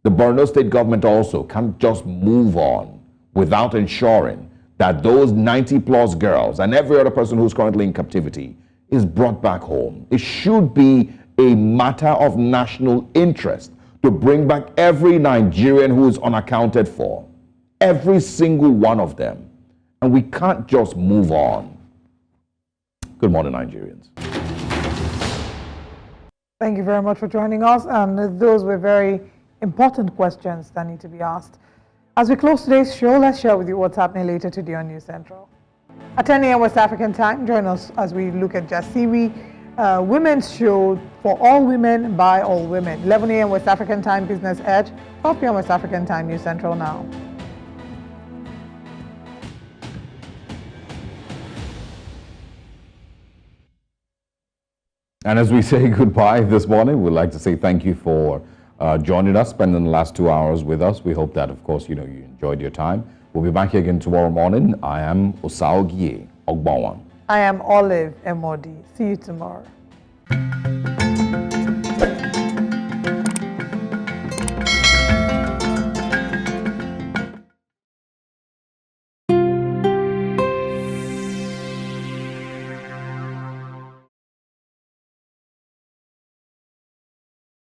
A: The Borno state government also can't just move on without ensuring that those 90+ girls and every other person who's currently in captivity is brought back home. It should be a matter of national interest to bring back every Nigerian who is unaccounted for. Every single one of them. And we can't just move on. Good morning, Nigerians.
B: Thank you very much for joining us. And those were very important questions that need to be asked. As we close today's show, let's share with you what's happening later today on News Central. At 10 a.m. West African time, join us as we look at Jasiri, women's show for all women by all women. 11 a.m. West African time, Business Edge. 12 p.m. West African time, News Central now.
A: And as we say goodbye this morning, we'd like to say thank you for joining us, spending the last 2 hours with us. We hope that, of course, you enjoyed your time. We'll be back here again tomorrow morning. I am Osaogie Ogbawan.
B: I am Olive Emodi. See you tomorrow.